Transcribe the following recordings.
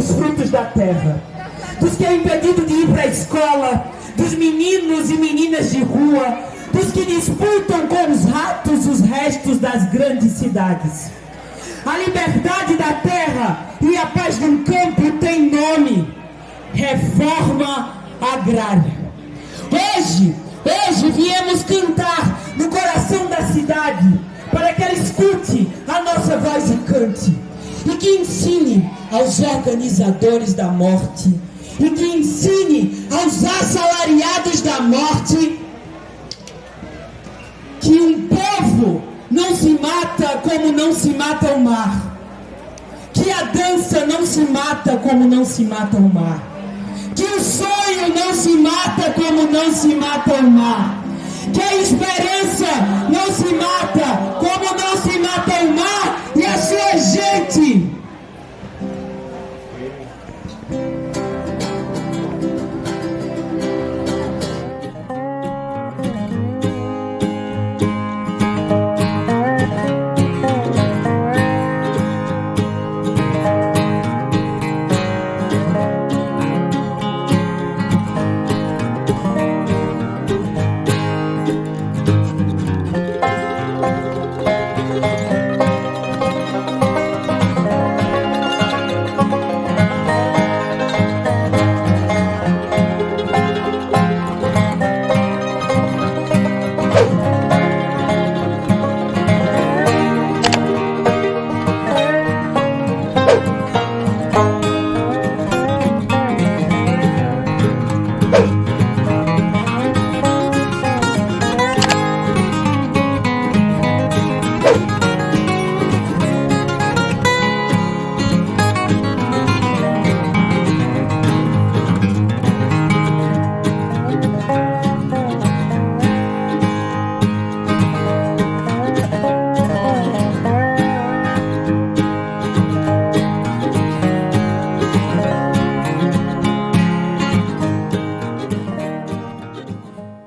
os frutos da terra, dos que é impedido de ir para a escola, dos meninos e meninas de rua, dos que disputam com os ratos os restos das grandes cidades. A liberdade da terra e a paz do campo tem nome: reforma agrária. Hoje viemos cantar no coração da cidade, para que ela escute a nossa voz e cante, e que ensine aos organizadores da morte, e que ensine aos assalariados da morte, que um povo não se mata como não se mata o mar, que a dança não se mata como não se mata o mar, que o sonho não se mata como não se mata o mar, que a esperança não se mata como não se mata o mar e a sua gente.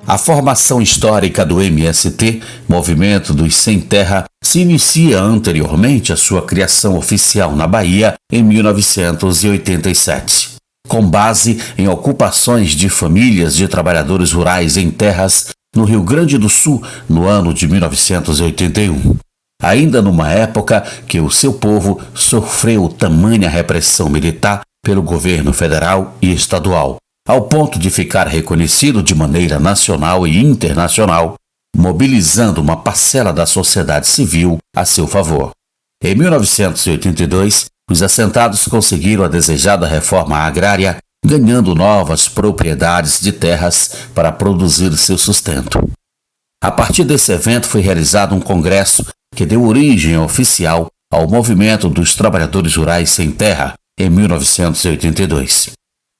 A formação histórica do MST, Movimento dos Sem Terra, se inicia anteriormente à sua criação oficial na Bahia em 1987. Com base em ocupações de famílias de trabalhadores rurais em terras no Rio Grande do Sul no ano de 1981. Ainda numa época que o seu povo sofreu tamanha repressão militar pelo governo federal e estadual, ao ponto de ficar reconhecido de maneira nacional e internacional, mobilizando uma parcela da sociedade civil a seu favor. Em 1982, os assentados conseguiram a desejada reforma agrária, ganhando novas propriedades de terras para produzir seu sustento. A partir desse evento foi realizado um congresso que deu origem oficial ao Movimento dos Trabalhadores Rurais Sem Terra, em 1982.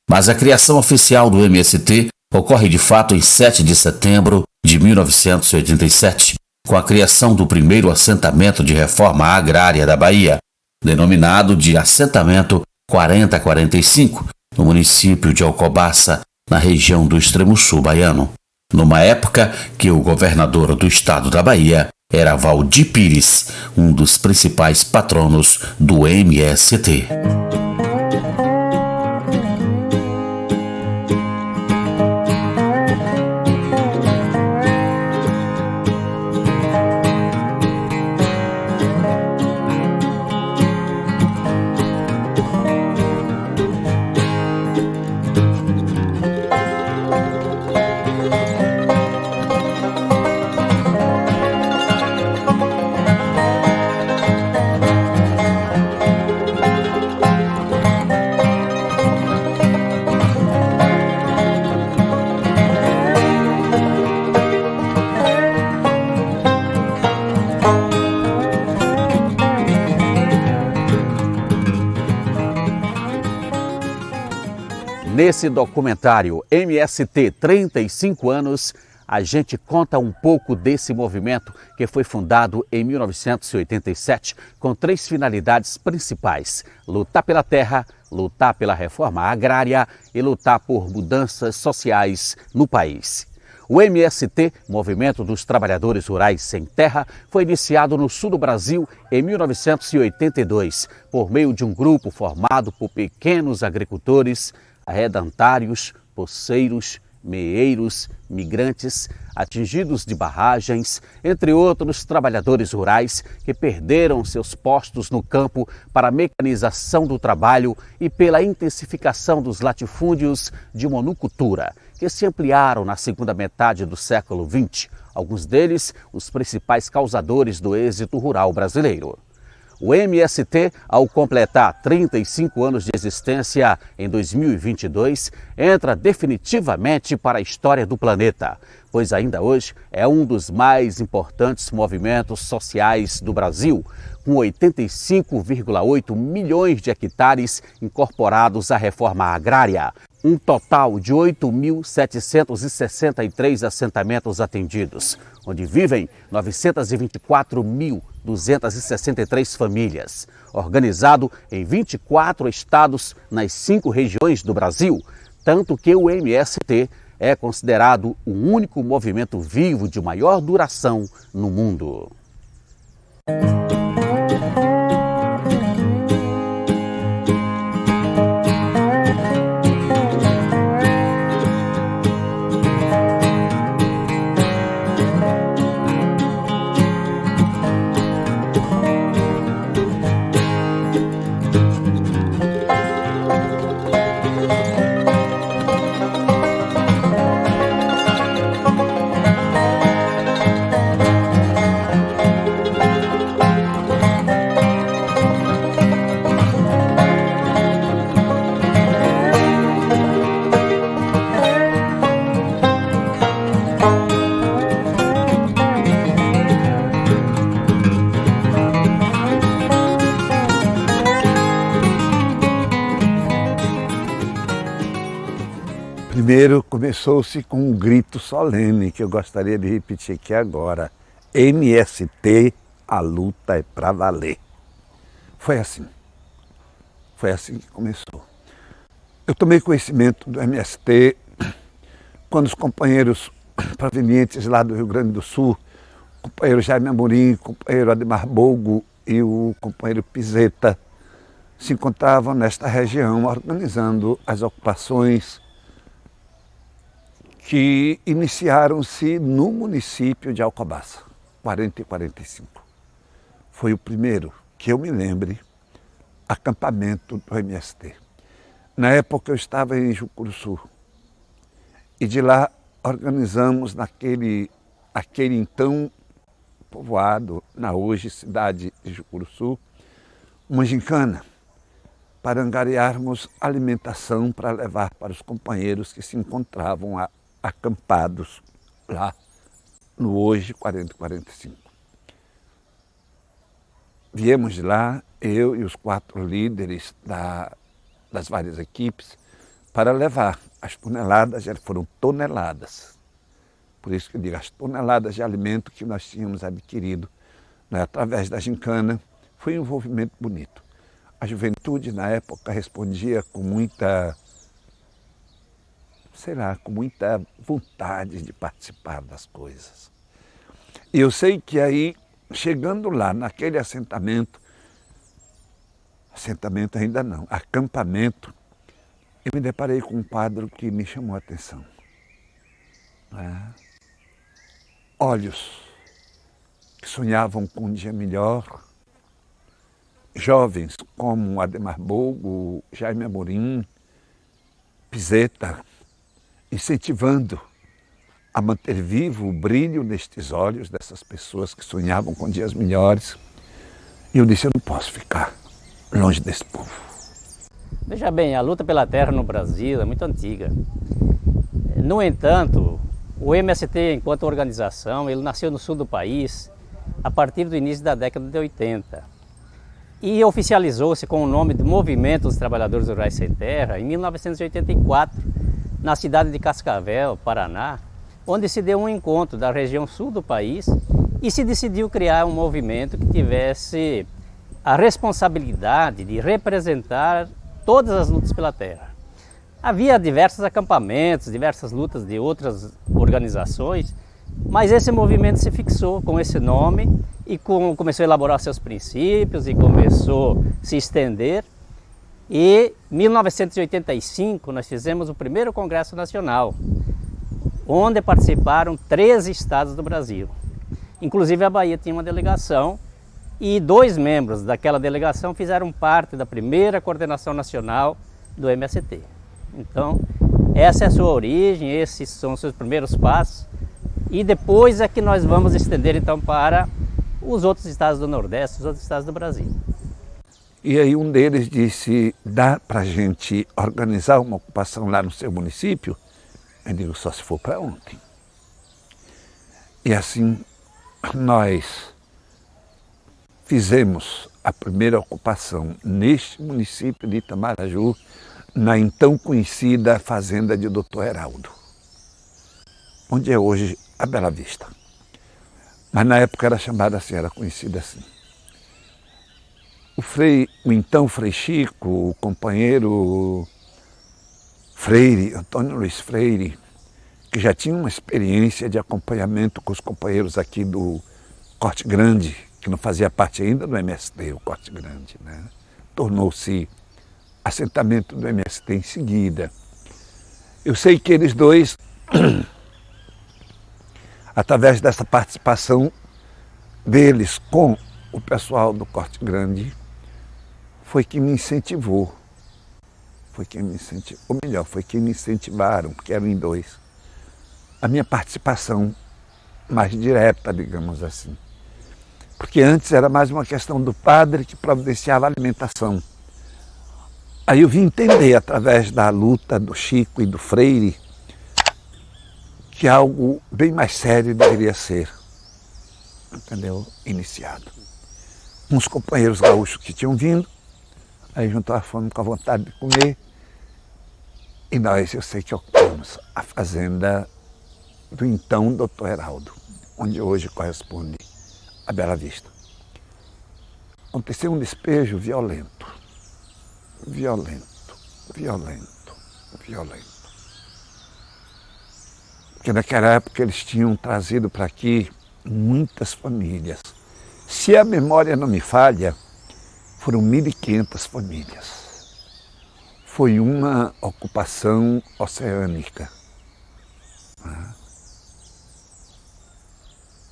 Mas a criação oficial do MST ocorre de fato em 7 de setembro de 1987, com a criação do primeiro assentamento de reforma agrária da Bahia, denominado de Assentamento 4045, no município de Alcobaça, na região do extremo sul baiano, numa época que o governador do estado da Bahia era Valdir Pires, um dos principais patronos do MST. Nesse documentário MST 35 anos, a gente conta um pouco desse movimento que foi fundado em 1987 com 3 finalidades principais: lutar pela terra, lutar pela reforma agrária e lutar por mudanças sociais no país. O MST, Movimento dos Trabalhadores Rurais Sem Terra, foi iniciado no sul do Brasil em 1982, por meio de um grupo formado por pequenos agricultores, arrendatários, poceiros, meeiros, migrantes, atingidos de barragens, entre outros trabalhadores rurais que perderam seus postos no campo para a mecanização do trabalho e pela intensificação dos latifúndios de monocultura, que se ampliaram na segunda metade do século XX, alguns deles os principais causadores do êxito rural brasileiro. O MST, ao completar 35 anos de existência em 2022, entra definitivamente para a história do planeta, pois ainda hoje é um dos mais importantes movimentos sociais do Brasil, com 85,8 milhões de hectares incorporados à reforma agrária, um total de 8.763 assentamentos atendidos, onde vivem 924.263 famílias, organizado em 24 estados nas 5 regiões do Brasil, tanto que o MST é considerado o único movimento vivo de maior duração no mundo. Primeiro começou-se com um grito solene que eu gostaria de repetir aqui agora. MST, a luta é para valer. Foi assim que começou. Eu tomei conhecimento do MST quando os companheiros provenientes lá do Rio Grande do Sul, o companheiro Jaime Amorim, o companheiro Ademar Bogo e o companheiro Pizeta, se encontravam nesta região organizando as ocupações que iniciaram-se no município de Alcobaça, 40 e 45. Foi o primeiro, que eu me lembre, acampamento do MST. Na época eu estava em Jucuruçu e de lá organizamos naquele então povoado, na hoje cidade de Jucuruçu, uma gincana para angariarmos alimentação para levar para os companheiros que se encontravam acampados lá no hoje 40 e 45. Viemos de lá, eu e os 4 líderes das várias equipes, para levar as toneladas, já foram toneladas, por isso que eu digo, as toneladas de alimento que nós tínhamos adquirido, né, através da gincana. Foi um envolvimento bonito. A juventude na época respondia com muita vontade de participar das coisas. E eu sei que aí, chegando lá, naquele assentamento ainda não, acampamento, eu me deparei com um quadro que me chamou a atenção. Olhos que sonhavam com um dia melhor, jovens como Ademar Bogo, Jaime Amorim, Pizeta, incentivando a manter vivo o brilho nestes olhos dessas pessoas que sonhavam com dias melhores. E eu disse, eu não posso ficar longe desse povo. Veja bem, a luta pela terra no Brasil é muito antiga. No entanto, o MST, enquanto organização, ele nasceu no sul do país a partir do início da década de 80. E oficializou-se com o nome de Movimento dos Trabalhadores Rurais Sem Terra em 1984, na cidade de Cascavel, Paraná, onde se deu um encontro da região sul do país e se decidiu criar um movimento que tivesse a responsabilidade de representar todas as lutas pela terra. Havia diversos acampamentos, diversas lutas de outras organizações, mas esse movimento se fixou com esse nome e começou a elaborar seus princípios e começou a se estender. E em 1985 nós fizemos o primeiro Congresso Nacional, onde participaram 13 estados do Brasil. Inclusive a Bahia tinha uma delegação e 2 membros daquela delegação fizeram parte da primeira coordenação nacional do MST. Então, essa é a sua origem, esses são os seus primeiros passos. E depois é que nós vamos estender então para os outros estados do Nordeste, os outros estados do Brasil. E aí um deles disse, dá para a gente organizar uma ocupação lá no seu município? Eu digo, só se for para ontem. E assim nós fizemos a primeira ocupação neste município de Itamaraju, na então conhecida fazenda de Dr. Heraldo, onde é hoje a Bela Vista. Mas na época era chamada assim, era conhecida assim. O então Frei Chico, o companheiro Freire, Antônio Luiz Freire, que já tinha uma experiência de acompanhamento com os companheiros aqui do Corte Grande, que não fazia parte ainda do MST, o Corte Grande, né? Tornou-se assentamento do MST em seguida. Eu sei que eles dois, através dessa participação deles com o pessoal do Corte Grande, foi quem me incentivou. Foi quem me incentivou, ou melhor, foi quem me incentivaram, porque eram em 2, a minha participação mais direta, digamos assim. Porque antes era mais uma questão do padre que providenciava a alimentação. Aí eu vim entender, através da luta do Chico e do Freire, que algo bem mais sério deveria ser, entendeu? Iniciado. Uns companheiros gaúchos que tinham vindo, aí juntou a fome com a vontade de comer, e nós, eu sei que ocupamos a fazenda do então Dr. Heraldo, onde hoje corresponde a Bela Vista. Aconteceu um despejo violento, violento, violento, violento. Porque naquela época eles tinham trazido para aqui muitas famílias. Se a memória não me falha, foram 1.500 famílias. Foi uma ocupação oceânica.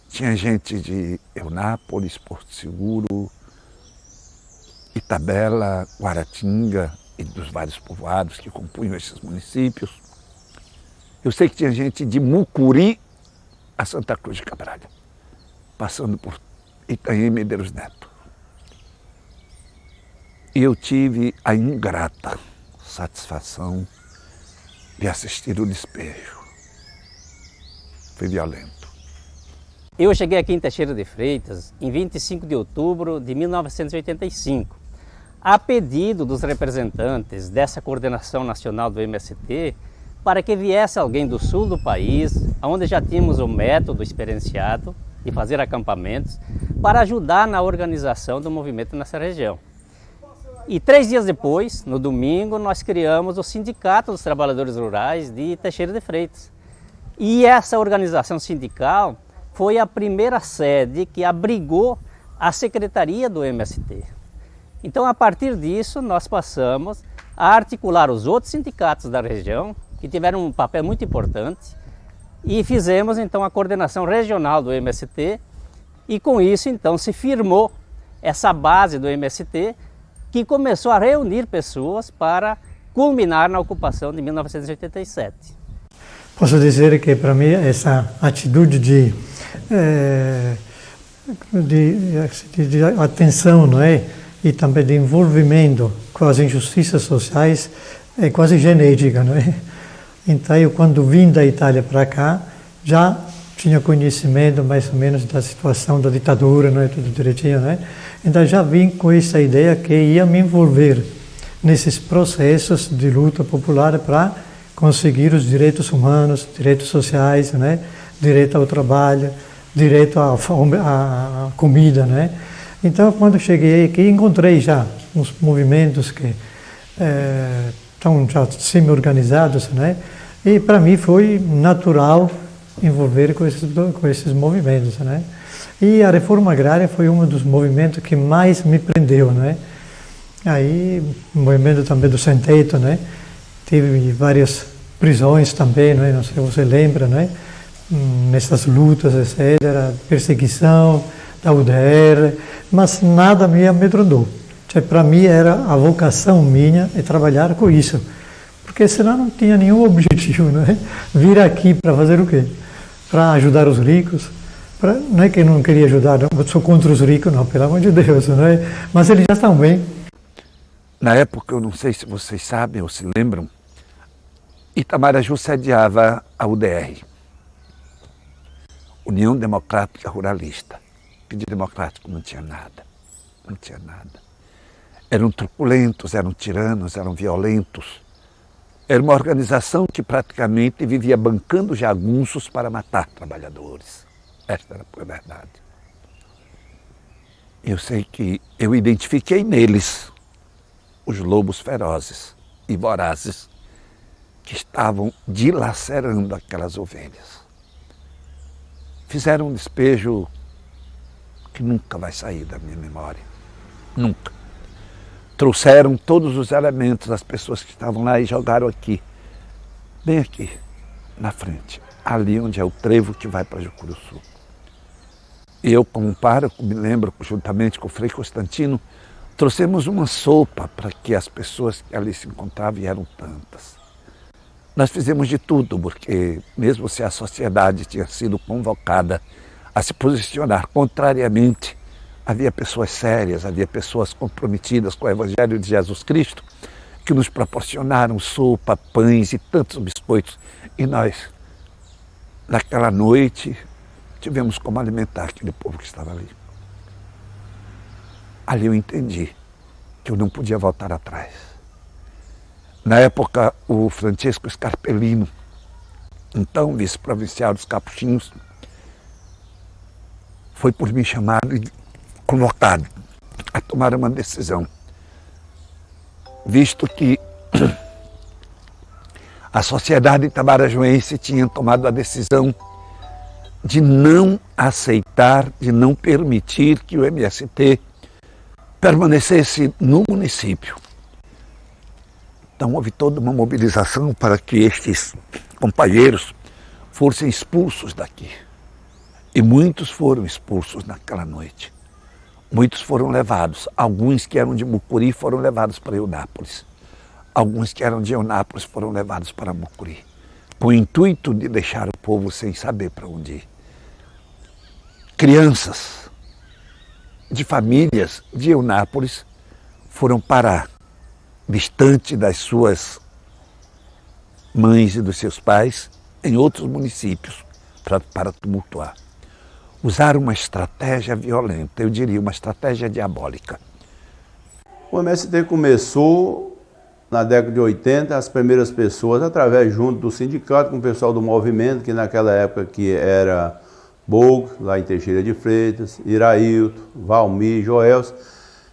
Tinha gente de Eunápolis, Porto Seguro, Itabela, Guaratinga e dos vários povoados que compunham esses municípios. Eu sei que tinha gente de Mucuri a Santa Cruz de Cabralha, passando por Itaim e Medeiros Neto. E eu tive a ingrata satisfação de assistir o despejo. Foi violento. Eu cheguei aqui em Teixeira de Freitas em 25 de outubro de 1985, a pedido dos representantes dessa coordenação nacional do MST, para que viesse alguém do sul do país, onde já tínhamos o método experienciado de fazer acampamentos, para ajudar na organização do movimento nessa região. E 3 dias depois, no domingo, nós criamos o Sindicato dos Trabalhadores Rurais de Teixeira de Freitas. E essa organização sindical foi a primeira sede que abrigou a secretaria do MST. Então, a partir disso, nós passamos a articular os outros sindicatos da região, que tiveram um papel muito importante, e fizemos então a coordenação regional do MST, e com isso então se firmou essa base do MST, que começou a reunir pessoas para culminar na ocupação de 1987. Posso dizer que para mim essa atitude de atenção, não é? E também de envolvimento com as injustiças sociais é quase genética, não é? Então eu, quando vim da Itália para cá, já tinha conhecimento mais ou menos da situação da ditadura, não é? Tudo direitinho, não é? Então já vim com essa ideia que ia me envolver nesses processos de luta popular para conseguir os direitos humanos, direitos sociais, né? Direito ao trabalho, direito à comida, né? Então, quando cheguei aqui, encontrei já uns movimentos que estão já semi-organizados, né? E para mim foi natural envolver com esses movimentos, né? E a reforma agrária foi um dos movimentos que mais me prendeu, né? Aí, o movimento também do sem-teto, né? Teve várias prisões também, né? Não sei se você lembra, né? Nessas lutas, etc., perseguição da UDR, mas nada me amedrontou. Para mim era a vocação minha é trabalhar com isso, porque senão não tinha nenhum objetivo, né? Vir aqui para fazer o quê? Para ajudar os ricos. Não é que eu não queria ajudar, não, eu sou contra os ricos, não, pelo amor de Deus, né? Mas eles já estão bem. Na época, eu não sei se vocês sabem ou se lembram, Itamaraju sediava a UDR, União Democrática Ruralista. De democrático não tinha nada, não tinha nada. Eram truculentos, eram tiranos, eram violentos. Era uma organização que praticamente vivia bancando jagunços para matar trabalhadores. Esta era a verdade. Eu sei que eu identifiquei neles os lobos ferozes e vorazes que estavam dilacerando aquelas ovelhas. Fizeram um despejo que nunca vai sair da minha memória. Nunca. Trouxeram todos os elementos das pessoas que estavam lá e jogaram aqui, bem aqui, na frente, ali onde é o trevo que vai para Jucuruçu. Eu, como pároco, me lembro, juntamente com o Frei Constantino, trouxemos uma sopa para que as pessoas que ali se encontravam, e eram tantas. Nós fizemos de tudo, porque mesmo se a sociedade tinha sido convocada a se posicionar contrariamente, havia pessoas sérias, havia pessoas comprometidas com o Evangelho de Jesus Cristo, que nos proporcionaram sopa, pães e tantos biscoitos. E nós, naquela noite, tivemos como alimentar aquele povo que estava ali. Ali eu entendi que eu não podia voltar atrás. Na época, o Francisco Scarpellino, então vice-provincial dos Capuchinhos, foi por mim chamado e convocado a tomar uma decisão, visto que a sociedade itamarajuense tinha tomado a decisão de não aceitar, de não permitir que o MST permanecesse no município. Então houve toda uma mobilização para que estes companheiros fossem expulsos daqui. E muitos foram expulsos naquela noite. Muitos foram levados. Alguns que eram de Mucuri foram levados para Eunápolis. Alguns que eram de Eunápolis foram levados para Mucuri, com o intuito de deixar o povo sem saber para onde ir. Crianças de famílias de Eunápolis foram parar distante das suas mães e dos seus pais em outros municípios para tumultuar. Usaram uma estratégia violenta, eu diria uma estratégia diabólica. O MST começou na década de 80, as primeiras pessoas, através junto do sindicato, com o pessoal do movimento, que naquela época que era Bogo, lá em Teixeira de Freitas, Irailton, Valmir, Joelson,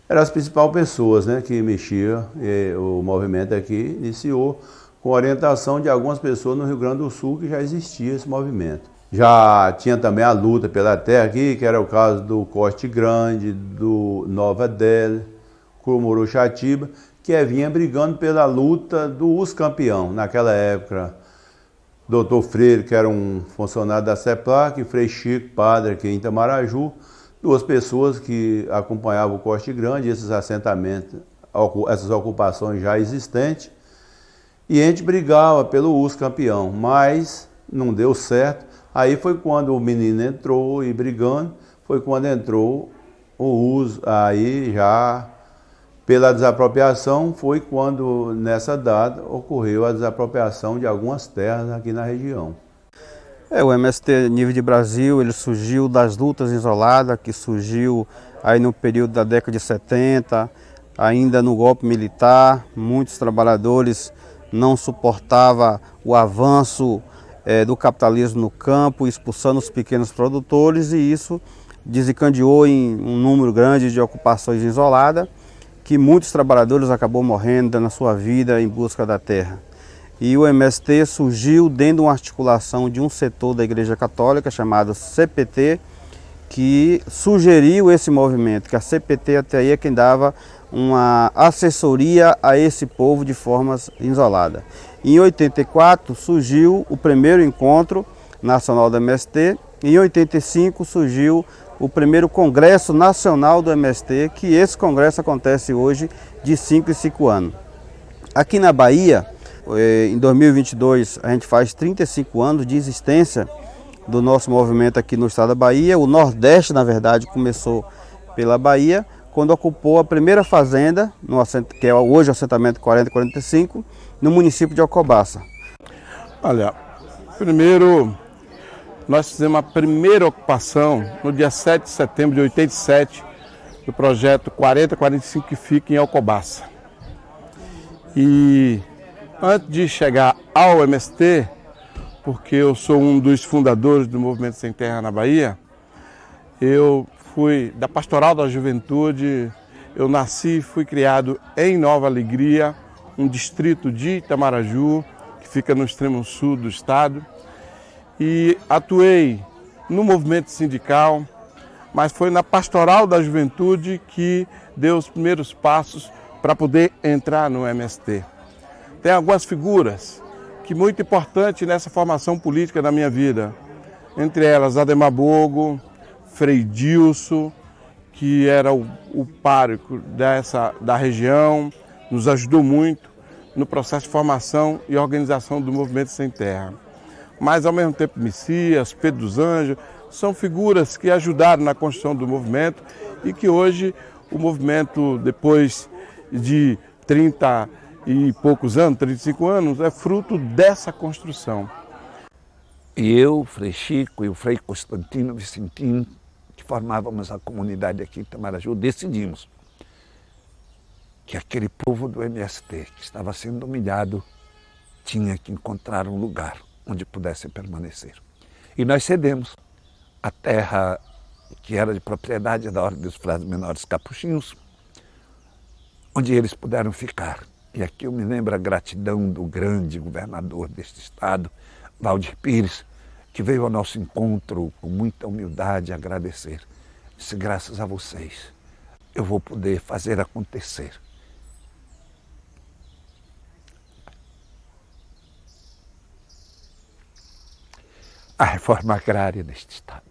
eram as principais pessoas, né, que mexiam, e o movimento aqui iniciou com orientação de algumas pessoas no Rio Grande do Sul, que já existia esse movimento. Já tinha também a luta pela terra aqui, que era o caso do Corte Grande, do Nova Delhi, Curumuru-Chatiba, que vinha brigando pela luta do Campeão. Naquela época, Dr. Freire, que era um funcionário da CEPLAC, e Frei Chico, padre aqui em Itamaraju, duas pessoas que acompanhavam o Corte Grande, esses assentamentos, essas ocupações já existentes, e a gente brigava pelo Campeão, mas não deu certo. Aí foi quando o menino entrou e brigando, foi quando entrou o aí já pela desapropriação, foi quando nessa data ocorreu a desapropriação de algumas terras aqui na região. O MST nível de Brasil, ele surgiu das lutas isoladas, que surgiu aí no período da década de 70, ainda no golpe militar. Muitos trabalhadores não suportavam o avanço do capitalismo no campo, expulsando os pequenos produtores, e isso desencadeou em um número grande de ocupações isoladas. que muitos trabalhadores acabou morrendo, dando a sua vida em busca da terra. E o MST surgiu dentro de uma articulação de um setor da Igreja Católica chamado CPT, que sugeriu esse movimento, que a CPT até aí é quem dava uma assessoria a esse povo de forma isolada. Em 84 surgiu o primeiro encontro nacional do MST, e em 85 surgiu o primeiro Congresso Nacional do MST, que esse congresso acontece hoje de 5 em 5 anos. Aqui na Bahia, em 2022, a gente faz 35 anos de existência do nosso movimento aqui no estado da Bahia. O Nordeste, na verdade, começou pela Bahia, quando ocupou a primeira fazenda, que é hoje o assentamento 4045, no município de Alcobaça. Olha, primeiro nós fizemos a primeira ocupação no dia 7 de setembro de 87, do projeto 4045 que fica em Alcobaça. E antes de chegar ao MST, porque eu sou um dos fundadores do Movimento Sem Terra na Bahia, eu fui da Pastoral da Juventude, eu nasci e fui criado em Nova Alegria, um distrito de Itamaraju, que fica no extremo sul do estado, e atuei no movimento sindical, mas foi na Pastoral da Juventude que deu os primeiros passos para poder entrar no MST. Tem algumas figuras que muito importantes nessa formação política da minha vida, entre elas Ademar Bogo, Frei Dilso, que era o pároco da região, nos ajudou muito no processo de formação e organização do Movimento Sem Terra. Mas, ao mesmo tempo, Messias, Pedro dos Anjos, são figuras que ajudaram na construção do movimento e que hoje o movimento, depois de 30 e poucos anos, 35 anos, é fruto dessa construção. E eu, Frei Chico e o Frei Constantino Vicentino, que formávamos a comunidade aqui em Itamaraju, decidimos que aquele povo do MST, que estava sendo humilhado, tinha que encontrar um lugar onde pudesse permanecer. E nós cedemos a terra que era de propriedade da Ordem dos Frades Menores Capuchinhos, onde eles puderam ficar. E aqui eu me lembro a gratidão do grande governador deste estado, Valdir Pires, que veio ao nosso encontro com muita humildade agradecer. Disse: graças a vocês, eu vou poder fazer acontecer. A reforma agrária neste estado.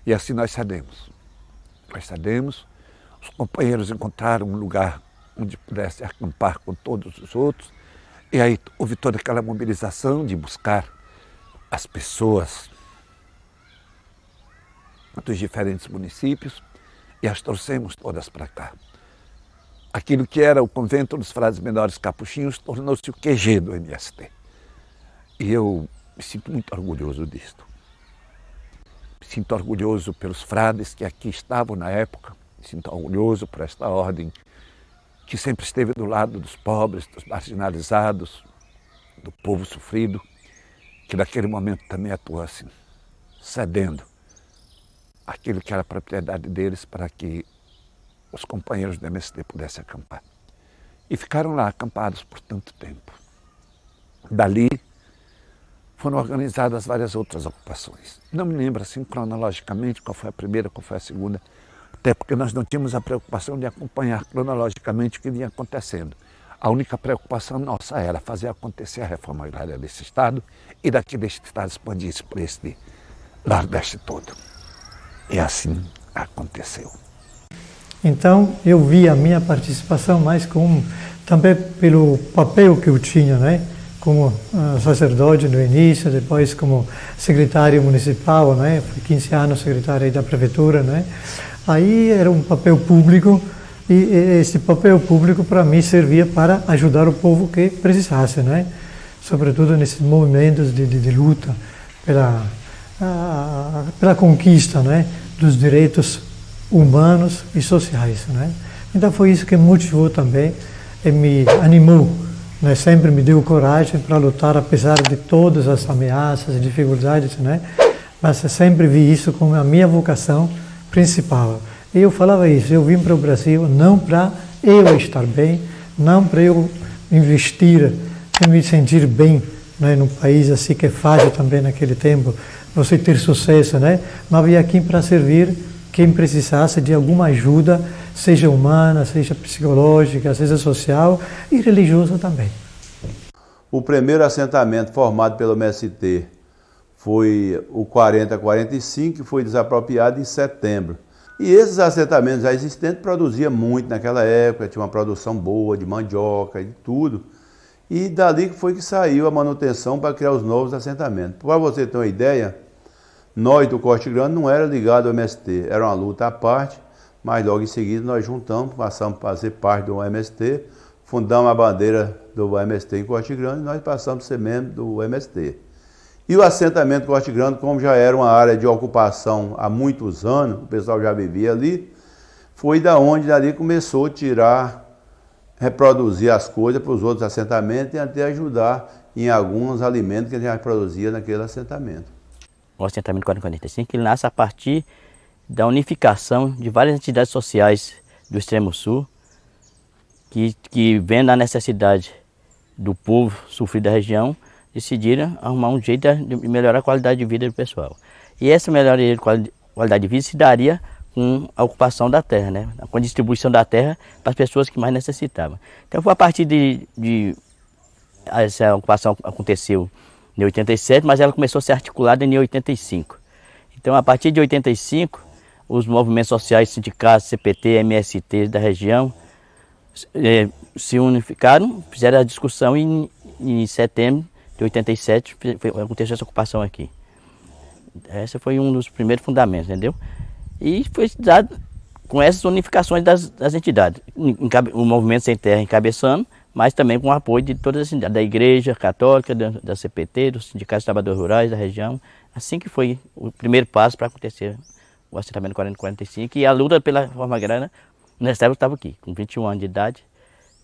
E assim nós cedemos. Nós cedemos, os companheiros encontraram um lugar onde pudessem acampar com todos os outros, e aí houve toda aquela mobilização de buscar as pessoas dos diferentes municípios e as trouxemos todas para cá. Aquilo que era o convento dos Frades Menores Capuchinhos tornou-se o QG do MST. E eu me sinto muito orgulhoso disto. Me sinto orgulhoso pelos frades que aqui estavam na época, me sinto orgulhoso por esta ordem que sempre esteve do lado dos pobres, dos marginalizados, do povo sofrido, que naquele momento também atuou assim, cedendo aquilo que era propriedade deles para que os companheiros do MST pudessem acampar. E ficaram lá acampados por tanto tempo. Dali foram organizadas várias outras ocupações. Não me lembro assim cronologicamente qual foi a primeira, qual foi a segunda, até porque nós não tínhamos a preocupação de acompanhar cronologicamente o que vinha acontecendo. A única preocupação nossa era fazer acontecer a reforma agrária desse estado e daqui deste estado expandir-se por este Nordeste todo. E assim aconteceu. Então eu vi a minha participação mais como também pelo papel que eu tinha, né? Como sacerdote no início, depois como secretário municipal, né? Fui 15 anos secretário da prefeitura, né? Aí era um papel público e esse papel público para mim servia para ajudar o povo que precisasse, né? Sobretudo nesses movimentos de luta pela conquista, né? Dos direitos humanos e sociais, né? Então foi isso que me motivou também e me animou, né? Sempre me deu coragem para lutar apesar de todas as ameaças e dificuldades, né? Mas eu sempre vi isso como a minha vocação principal. E eu falava isso, eu vim para o Brasil não para eu estar bem, não para eu investir e me sentir bem, né, num país assim que é fácil também naquele tempo, você ter sucesso, né? Mas vim aqui para servir quem precisasse de alguma ajuda, seja humana, seja psicológica, seja social e religiosa também. O primeiro assentamento formado pelo MST foi o 40-45, que foi desapropriado em setembro. E esses assentamentos já existentes produziam muito naquela época, tinha uma produção boa de mandioca e de tudo. E dali foi que saiu a manutenção para criar os novos assentamentos. Para você ter uma ideia, nós do Corte Grande não era ligado ao MST, era uma luta à parte, mas logo em seguida nós juntamos, passamos a fazer parte do MST, fundamos a bandeira do MST em Corte Grande e nós passamos a ser membro do MST. E o assentamento Corte Grande, como já era uma área de ocupação há muitos anos, o pessoal já vivia ali, foi da onde dali começou a tirar, reproduzir as coisas para os outros assentamentos e até ajudar em alguns alimentos que a gente produzia naquele assentamento. O assentamento 4045 ele nasce a partir da unificação de várias entidades sociais do extremo sul que vendo a necessidade do povo sofrido da região, decidiram arrumar um jeito de melhorar a qualidade de vida do pessoal. E essa melhoria de qualidade de vida se daria com a ocupação da terra, né? Com a distribuição da terra para as pessoas que mais necessitavam. Então foi a partir essa ocupação aconteceu em 87, mas ela começou a ser articulada em 85. Então a partir de 85, os movimentos sociais, sindicatos, CPT, MST da região se unificaram, fizeram a discussão e em setembro de 87 aconteceu essa ocupação aqui. Esse foi um dos primeiros fundamentos, entendeu? E foi dado com essas unificações das entidades. O Movimento Sem Terra encabeçando, mas também com o apoio de todas as entidades, da Igreja Católica, da CPT, dos Sindicatos de Trabalhadores Rurais da região. Assim que foi o primeiro passo para acontecer o assentamento 4045 e a luta pela reforma agrária. Nessa época eu estava aqui, com 21 anos de idade.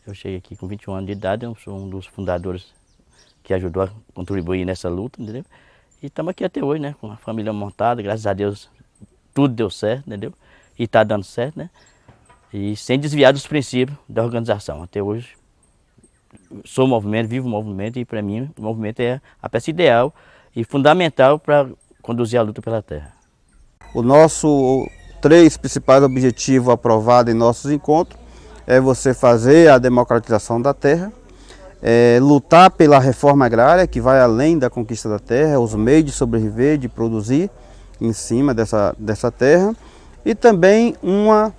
Eu cheguei aqui com 21 anos de idade, eu sou um dos fundadores que ajudou a contribuir nessa luta, entendeu? E estamos aqui até hoje, né? Com a família montada, graças a Deus tudo deu certo, entendeu? E está dando certo, né? E sem desviar dos princípios da organização. Até hoje sou movimento, vivo o movimento e para mim o movimento é a peça ideal e fundamental para conduzir a luta pela terra. O nosso 3 principais objetivos aprovados em nossos encontros é você fazer a democratização da terra, lutar pela reforma agrária, que vai além da conquista da terra, os meios de sobreviver, de produzir em cima dessa terra, e também uma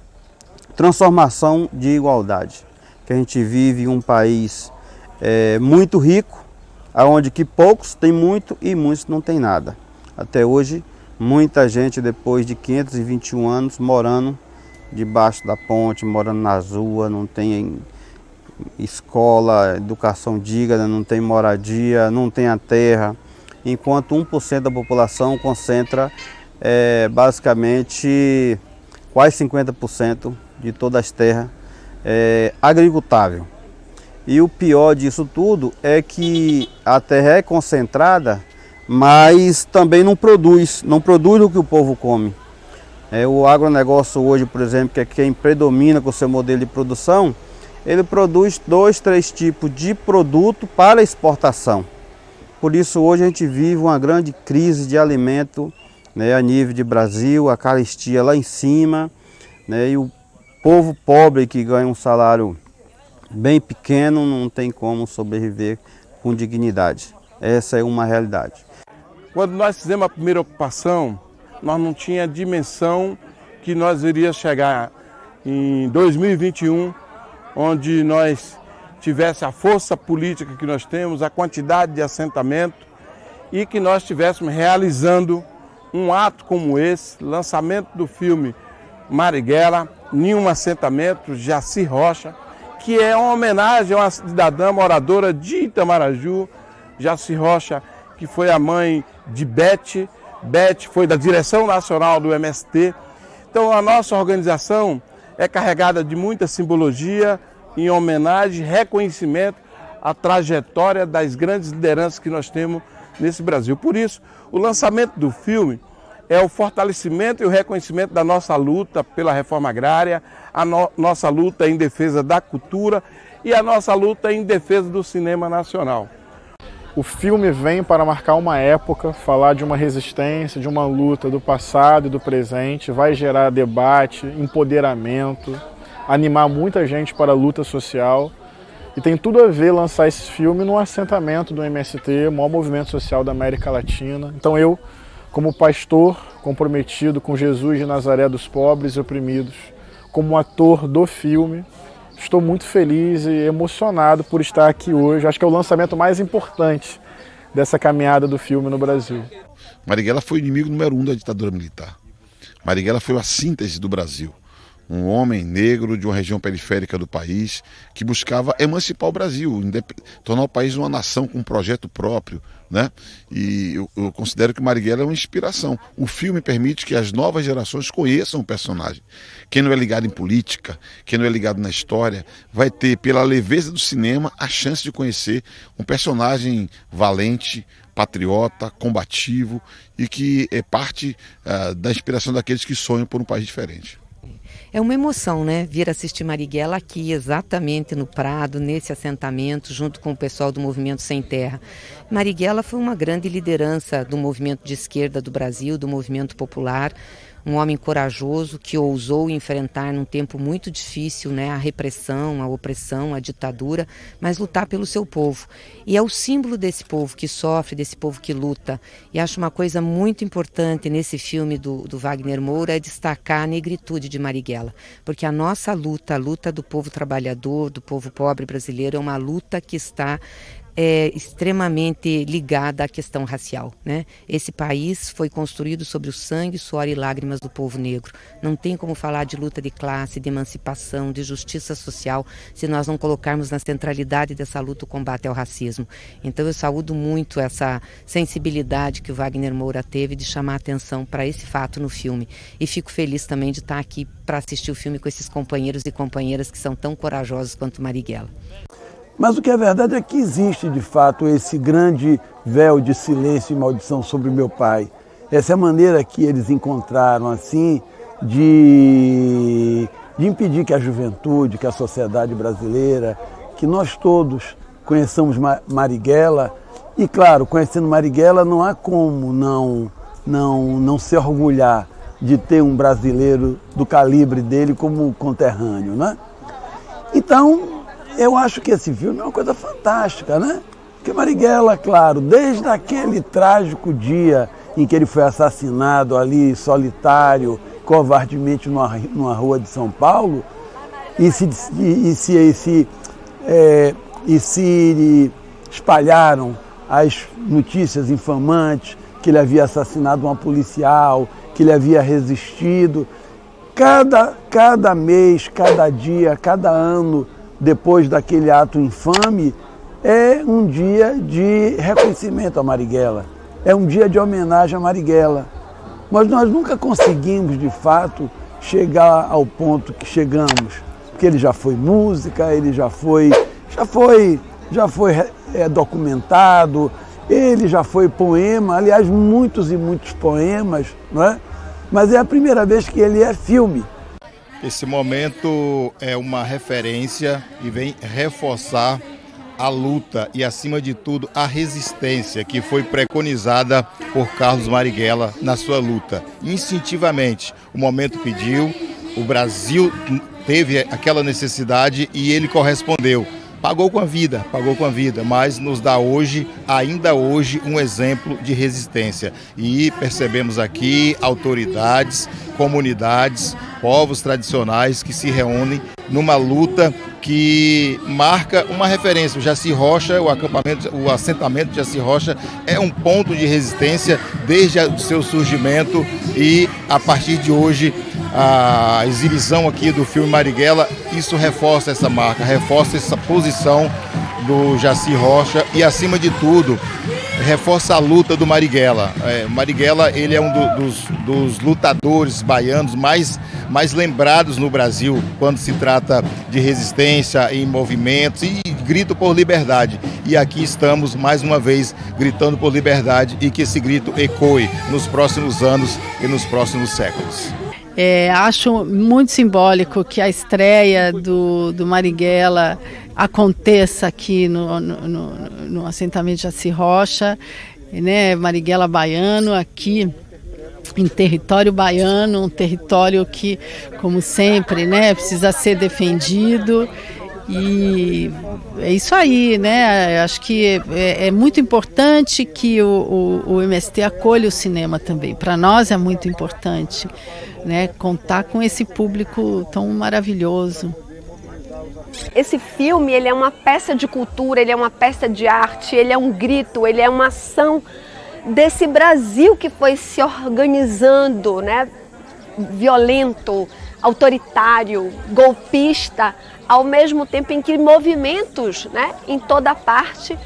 transformação de igualdade. Que a gente vive em um país muito rico, onde que poucos têm muito e muitos não têm nada. Até hoje, muita gente, depois de 521 anos, morando debaixo da ponte, morando nas ruas, não tem escola, educação digna, não tem moradia, não tem a terra, enquanto 1% da população concentra basicamente quase 50% de todas as terras agricultável. E o pior disso tudo é que a terra é concentrada, mas também não produz o que o povo come. O agronegócio hoje, por exemplo, que é quem predomina com o seu modelo de produção, ele produz 2, 3 tipos de produto para exportação. Por isso hoje a gente vive uma grande crise de alimento, né, a nível de Brasil, a carestia lá em cima, né, e o povo pobre que ganha um salário bem pequeno não tem como sobreviver com dignidade. Essa é uma realidade. Quando nós fizemos a primeira ocupação, nós não tínhamos dimensão que nós iríamos chegar em 2021, onde nós tivesse a força política que nós temos, a quantidade de assentamento e que nós estivéssemos realizando um ato como esse, lançamento do filme Marighella, em um assentamento, Jaci Rocha, que é uma homenagem a uma cidadã moradora de Itamaraju, Jaci Rocha, que foi a mãe de Beth. Beth foi da direção nacional do MST. Então a nossa organização é carregada de muita simbologia, em homenagem e reconhecimento à trajetória das grandes lideranças que nós temos nesse Brasil. Por isso, o lançamento do filme é o fortalecimento e o reconhecimento da nossa luta pela reforma agrária, a nossa luta em defesa da cultura e a nossa luta em defesa do cinema nacional. O filme vem para marcar uma época, falar de uma resistência, de uma luta do passado e do presente, vai gerar debate, empoderamento, animar muita gente para a luta social. E tem tudo a ver lançar esse filme num assentamento do MST, o maior movimento social da América Latina. Então eu, como pastor comprometido com Jesus de Nazaré dos pobres e oprimidos, como ator do filme, estou muito feliz e emocionado por estar aqui hoje. Acho que é o lançamento mais importante dessa caminhada do filme no Brasil. Marighella foi o inimigo número 1 da ditadura militar. Marighella foi a síntese do Brasil. Um homem negro de uma região periférica do país que buscava emancipar o Brasil, tornar o país uma nação com um projeto próprio, né? E eu considero que Marighella é uma inspiração. O filme permite que as novas gerações conheçam o personagem. Quem não é ligado em política, quem não é ligado na história, vai ter, pela leveza do cinema, a chance de conhecer um personagem valente, patriota, combativo e que é parte da inspiração daqueles que sonham por um país diferente. É uma emoção, né? Vir assistir Marighella aqui, exatamente no Prado, nesse assentamento, junto com o pessoal do Movimento Sem Terra. Marighella foi uma grande liderança do movimento de esquerda do Brasil, do movimento popular. Um homem corajoso que ousou enfrentar num tempo muito difícil, né, a repressão, a opressão, a ditadura, mas lutar pelo seu povo. E é o símbolo desse povo que sofre, desse povo que luta. E acho uma coisa muito importante nesse filme do Wagner Moura é destacar a negritude de Marighella, porque a nossa luta, a luta do povo trabalhador, do povo pobre brasileiro, é uma luta que está extremamente ligada à questão racial, né? Esse país foi construído sobre o sangue, suor e lágrimas do povo negro. Não tem como falar de luta de classe, de emancipação, de justiça social, se nós não colocarmos na centralidade dessa luta o combate ao racismo. Então eu saúdo muito essa sensibilidade que o Wagner Moura teve de chamar a atenção para esse fato no filme. E fico feliz também de estar aqui para assistir o filme com esses companheiros e companheiras que são tão corajosos quanto Marighella. Mas o que é verdade é que existe, de fato, esse grande véu de silêncio e maldição sobre meu pai. Essa é a maneira que eles encontraram, assim, de impedir que a juventude, que a sociedade brasileira, que nós todos conheçamos Marighella. E, claro, conhecendo Marighella, não há como não se orgulhar de ter um brasileiro do calibre dele como conterrâneo, né? Então, eu acho que esse filme é uma coisa fantástica, né? Porque Marighella, claro, desde aquele trágico dia em que ele foi assassinado ali, solitário, covardemente numa rua de São Paulo, e se espalharam as notícias infamantes que ele havia assassinado uma policial, que ele havia resistido. Cada mês, cada dia, cada ano, depois daquele ato infame, é um dia de reconhecimento a Marighella, é um dia de homenagem a Marighella. Mas nós nunca conseguimos, de fato, chegar ao ponto que chegamos, porque ele já foi música, ele já foi documentado, ele já foi poema, aliás, muitos e muitos poemas, não é? Mas é a primeira vez que ele é filme. Esse momento é uma referência e vem reforçar a luta e, acima de tudo, a resistência que foi preconizada por Carlos Marighella na sua luta. Instintivamente, o momento pediu, o Brasil teve aquela necessidade e ele correspondeu. Pagou com a vida, mas nos dá hoje, ainda hoje, um exemplo de resistência. E percebemos aqui autoridades, comunidades, povos tradicionais que se reúnem numa luta que marca uma referência. O Jaci Rocha, o assentamento de Jaci Rocha é um ponto de resistência desde o seu surgimento e a partir de hoje a exibição aqui do filme Marighella, isso reforça essa marca, reforça essa posição do Jaci Rocha e, acima de tudo, reforça a luta do Marighella. Marighella, ele é um dos lutadores baianos mais lembrados no Brasil quando se trata de resistência em movimentos e grito por liberdade. E aqui estamos mais uma vez gritando por liberdade e que esse grito ecoe nos próximos anos e nos próximos séculos. Acho muito simbólico que a estreia do Marighella aconteça aqui no assentamento Jaci Rocha, né? Marighella baiano aqui em território baiano, um território que, como sempre, né, precisa ser defendido. E é isso aí, né? Acho que é muito importante que o MST acolha o cinema também. Para nós é muito importante, né, contar com esse público tão maravilhoso. Esse filme, ele é uma peça de cultura, ele é uma peça de arte, ele é um grito, ele é uma ação desse Brasil que foi se organizando, né, violento, autoritário, golpista, ao mesmo tempo em que movimentos, né, em toda parte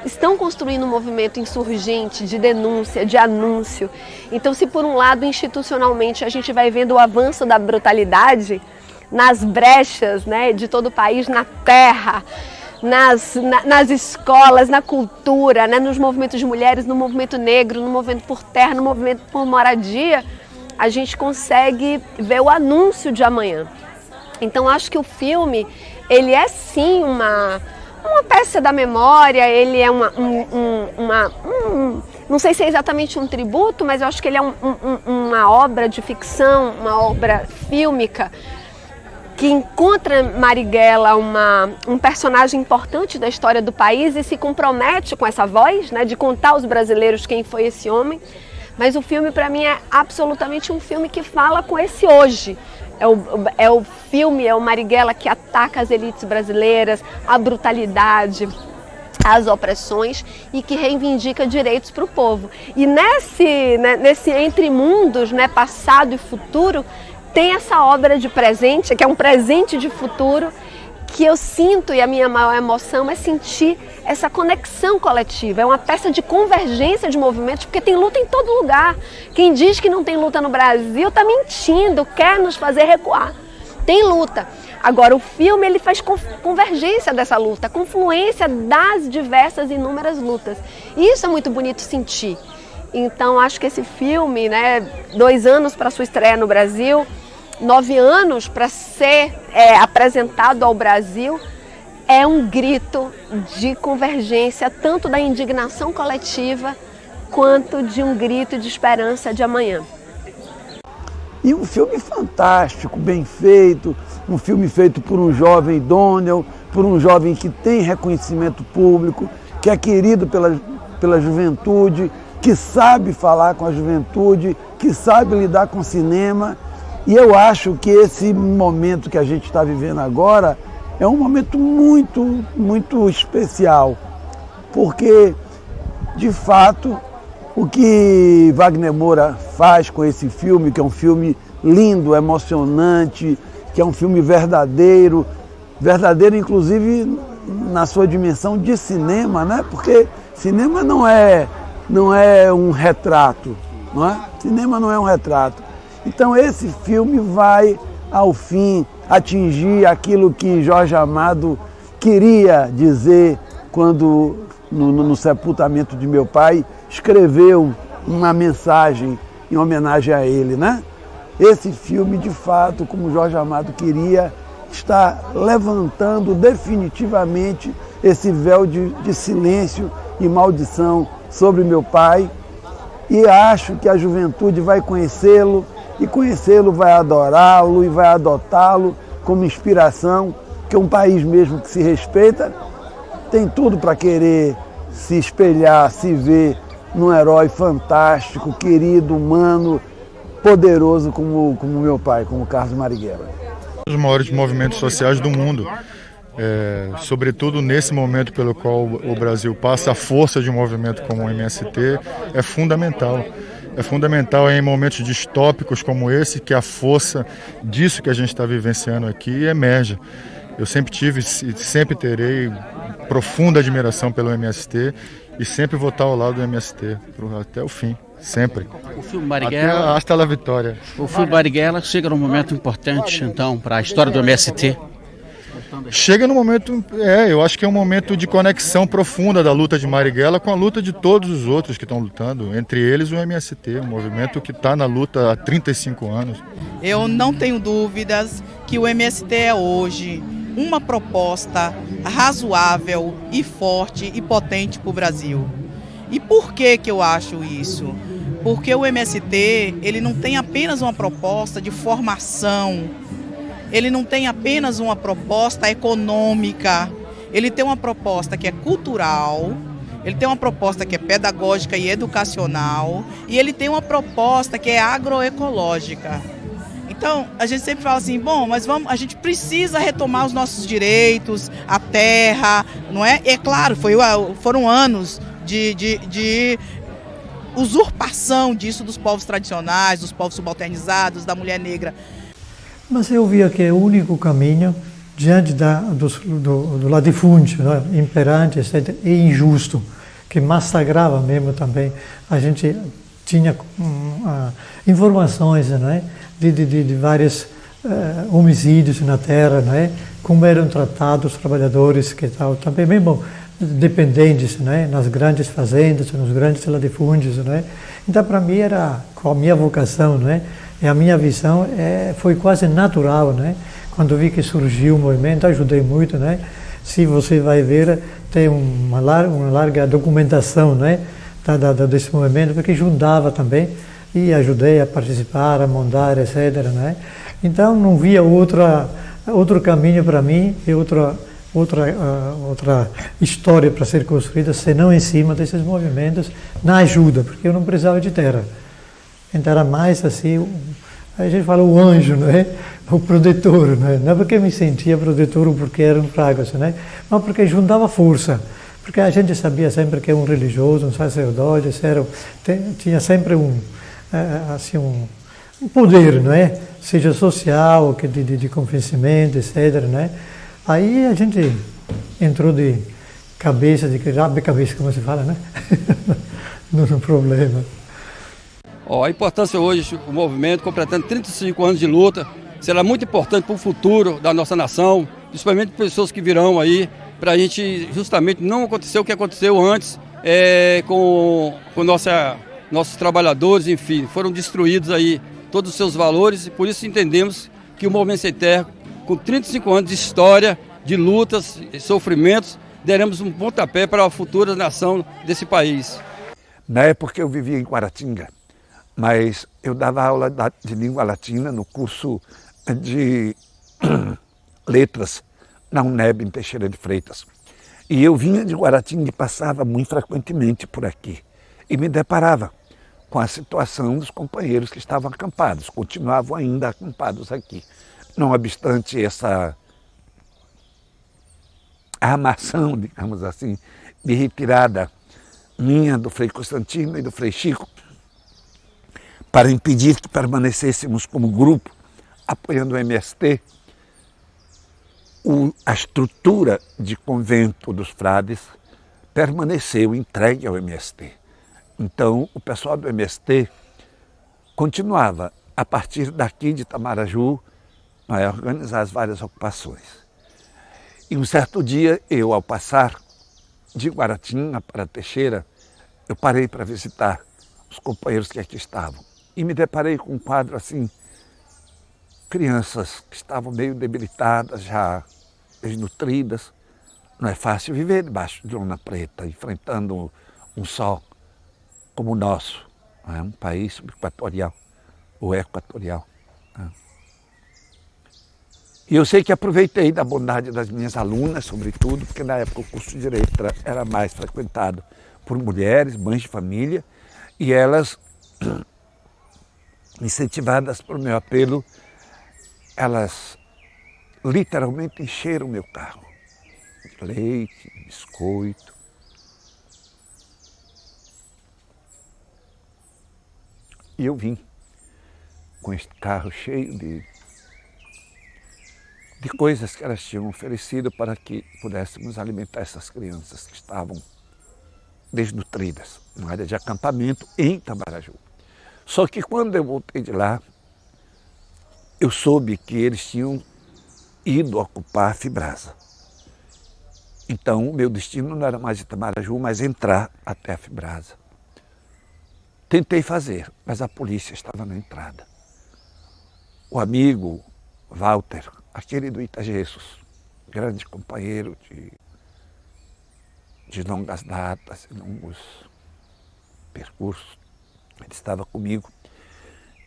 estão construindo um movimento insurgente de denúncia, de anúncio. Então, se por um lado, institucionalmente, a gente vai vendo o avanço da brutalidade nas brechas, né, de todo o país, na terra, nas escolas, na cultura, né, nos movimentos de mulheres, no movimento negro, no movimento por terra, no movimento por moradia, a gente consegue ver o anúncio de amanhã. Então, acho que o filme, ele é sim uma peça da memória, ele é não sei se é exatamente um tributo, mas eu acho que ele é uma obra de ficção, uma obra fílmica, que encontra Marighella um personagem importante da história do país e se compromete com essa voz, né, de contar aos brasileiros quem foi esse homem. Mas o filme, para mim, é absolutamente um filme que fala com esse hoje. É o filme, é o Marighella que ataca as elites brasileiras, a brutalidade, as opressões e que reivindica direitos para o povo. E nesse entre mundos, né, passado e futuro, tem essa obra de presente, que é um presente de futuro, que eu sinto, e a minha maior emoção é sentir essa conexão coletiva. É uma peça de convergência de movimentos, porque tem luta em todo lugar. Quem diz que não tem luta no Brasil está mentindo, quer nos fazer recuar. Tem luta. Agora, o filme, ele faz convergência dessa luta, confluência das diversas e inúmeras lutas. E isso é muito bonito sentir. Então, acho que esse filme, né, 2 anos para sua estreia no Brasil, 9 anos para ser apresentado ao Brasil, é um grito de convergência, tanto da indignação coletiva, quanto de um grito de esperança de amanhã. E um filme fantástico, bem feito, um filme feito por um jovem idôneo, por um jovem que tem reconhecimento público, que é querido pela juventude, que sabe falar com a juventude, que sabe lidar com o cinema. E eu acho que esse momento que a gente está vivendo agora é um momento muito, muito especial, porque, de fato, o que Wagner Moura faz com esse filme, que é um filme lindo, emocionante, que é um filme verdadeiro inclusive na sua dimensão de cinema, né? Porque cinema não é um retrato, não é? Cinema não é um retrato. Então esse filme vai, ao fim, atingir aquilo que Jorge Amado queria dizer quando, no sepultamento de meu pai, escreveu uma mensagem em homenagem a ele, né? Esse filme, de fato, como Jorge Amado queria, está levantando definitivamente esse véu de silêncio e maldição sobre meu pai, e acho que a juventude vai conhecê-lo, e conhecê-lo vai adorá-lo e vai adotá-lo como inspiração, que um país mesmo que se respeita tem tudo para querer se espelhar, se ver num herói fantástico, querido, humano, poderoso como meu pai, como Carlos Marighella. Os maiores movimentos sociais do mundo, sobretudo nesse momento pelo qual o Brasil passa, a força de um movimento como o MST é fundamental. É fundamental em momentos distópicos como esse que a força disso que a gente está vivenciando aqui emerge. Eu sempre tive e sempre terei profunda admiração pelo MST e sempre vou estar ao lado do MST até o fim, sempre. O filme Marighella, hasta a vitória. O filme Marighella chega num momento importante, então, para a história do MST. Chega no momento, eu acho que é um momento de conexão profunda da luta de Marighella com a luta de todos os outros que estão lutando, entre eles o MST, um movimento que está na luta há 35 anos. Eu não tenho dúvidas que o MST é hoje uma proposta razoável e forte e potente para o Brasil. E por que eu acho isso? Porque o MST, ele não tem apenas uma proposta de formação, ele não tem apenas uma proposta econômica, ele tem uma proposta que é cultural, ele tem uma proposta que é pedagógica e educacional, e ele tem uma proposta que é agroecológica. Então, a gente sempre fala assim, bom, mas a gente precisa retomar os nossos direitos, a terra, não é? É claro, foram anos de usurpação disso dos povos tradicionais, dos povos subalternizados, da mulher negra. Mas eu via que é o único caminho diante do latifúndio, né, imperante, etc., e injusto, que massacrava mesmo também. A gente tinha informações, né, de vários homicídios na terra, né, como eram tratados os trabalhadores que estavam também mesmo dependentes, né, nas grandes fazendas, nos grandes latifúndios, né. Então, para mim, era com a minha vocação, né, e a minha visão foi quase natural, né. Quando vi que surgiu o movimento, ajudei muito, né. Se você vai ver, tem uma larga documentação, né, desse movimento, porque juntava também e ajudei a participar, a montar, etc., né. Então, não via outro caminho para mim e outra história para ser construída, senão em cima desses movimentos, na ajuda, porque eu não precisava de terra. Então era mais assim, a gente fala o anjo, não é? O protetor, não é? Não é porque me sentia protetor ou porque eram fracos, né? Mas porque juntava força. Porque a gente sabia sempre que um religioso, um sacerdote, tinha sempre um poder, não é? Seja social, de convencimento, etc., né? Aí a gente entrou de cabeça, de cabeça, como se fala, né? no problema. A importância hoje, o movimento, completando 35 anos de luta, será muito importante para o futuro da nossa nação, principalmente para pessoas que virão aí, para a gente justamente não acontecer o que aconteceu antes com nossos trabalhadores, enfim, foram destruídos aí todos os seus valores e por isso entendemos que o Movimento Sem Terra, com 35 anos de história, de lutas e sofrimentos, deremos um pontapé para a futura nação desse país. Na época eu vivia em Guaratinga, mas eu dava aula de língua latina no curso de letras na UNEB, em Teixeira de Freitas. E eu vinha de Guaratinga e passava muito frequentemente por aqui. E me deparava com a situação dos companheiros que estavam acampados, continuavam ainda acampados aqui. Não obstante essa armação, digamos assim, de retirada minha do Frei Constantino e do Frei Chico, para impedir que permanecêssemos como grupo, apoiando o MST, a estrutura de convento dos frades permaneceu entregue ao MST. Então, o pessoal do MST continuava, a partir daqui de Itamaraju, a organizar as várias ocupações. E um certo dia, eu, ao passar de Guaratinga para Teixeira, eu parei para visitar os companheiros que aqui estavam. E me deparei com um quadro assim, crianças que estavam meio debilitadas, já desnutridas. Não é fácil viver debaixo de lona preta, enfrentando um sol como o nosso, é um país subequatorial, ou equatorial. E eu sei que aproveitei da bondade das minhas alunas, sobretudo, porque na época o curso de Direito era mais frequentado por mulheres, mães de família, e elas, incentivadas por meu apelo, elas literalmente encheram meu carro de leite, biscoito. E eu vim com este carro cheio de coisas que elas tinham oferecido para que pudéssemos alimentar essas crianças que estavam desnutridas, na área de acampamento em Itamaraju. Só que quando eu voltei de lá, eu soube que eles tinham ido ocupar a Fibrasa. Então, o meu destino não era mais Itamaraju, mas entrar até a Fibrasa. Tentei fazer, mas a polícia estava na entrada. O amigo Walter, aquele do Itagessos, grande companheiro de longas datas, longos percursos, ele estava comigo.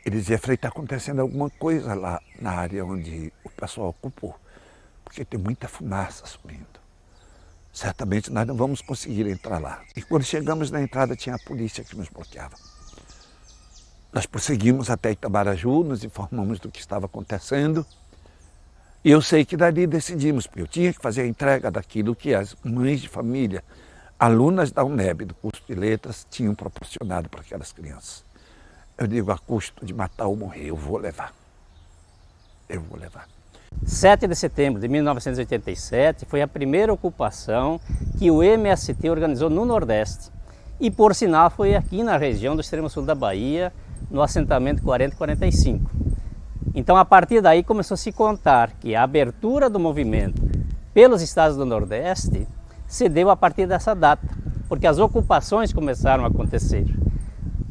Ele dizia: Frei, está acontecendo alguma coisa lá na área onde o pessoal ocupou, porque tem muita fumaça subindo. Certamente nós não vamos conseguir entrar lá. E quando chegamos na entrada tinha a polícia que nos bloqueava. Nós prosseguimos até Itamaraju, nos informamos do que estava acontecendo. E eu sei que dali decidimos, porque eu tinha que fazer a entrega daquilo que as mães de família, alunas da UNEB, do curso de letras, tinham proporcionado para aquelas crianças. Eu digo, a custo de matar ou morrer, eu vou levar. Eu vou levar. 7 de setembro de 1987 foi a primeira ocupação que o MST organizou no Nordeste. E, por sinal, foi aqui na região do extremo sul da Bahia, no assentamento 40 e 45. Então, a partir daí, começou a se contar que a abertura do movimento pelos estados do Nordeste se deu a partir dessa data, porque as ocupações começaram a acontecer.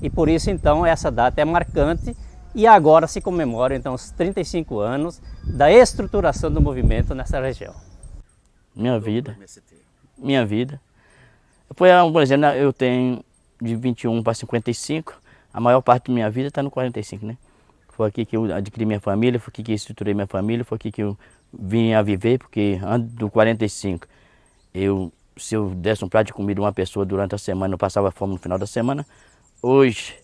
E por isso, então, essa data é marcante e agora se comemoram, então, os 35 anos da estruturação do movimento nessa região. Minha vida. Foi, por exemplo, eu tenho de 21 para 55, a maior parte da minha vida está no 45, né? Foi aqui que eu adquiri minha família, foi aqui que eu estruturei minha família, foi aqui que eu vim a viver, porque antes do 45, se eu desse um prato de comida a uma pessoa durante a semana, eu passava fome no final da semana. Hoje,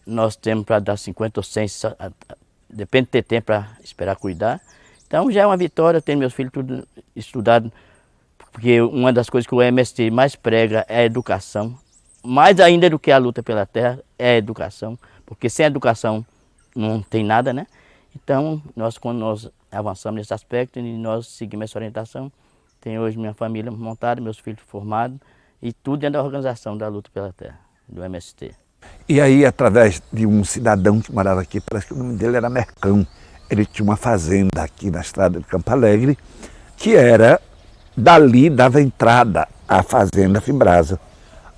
nós temos para dar 50 ou 100, depende de ter tempo para esperar cuidar. Então já é uma vitória ter meus filhos tudo estudado, porque uma das coisas que o MST mais prega é a educação. Mais ainda do que a luta pela terra é a educação, porque sem educação não tem nada, né? Então, quando nós avançamos nesse aspecto e nós seguimos essa orientação, tenho hoje minha família montada, meus filhos formados e tudo dentro da organização da luta pela terra, do MST. E aí, através de um cidadão que morava aqui, parece que o nome dele era Mercão, ele tinha uma fazenda aqui na estrada de Campo Alegre, que era, dali dava entrada à fazenda Fibrasa.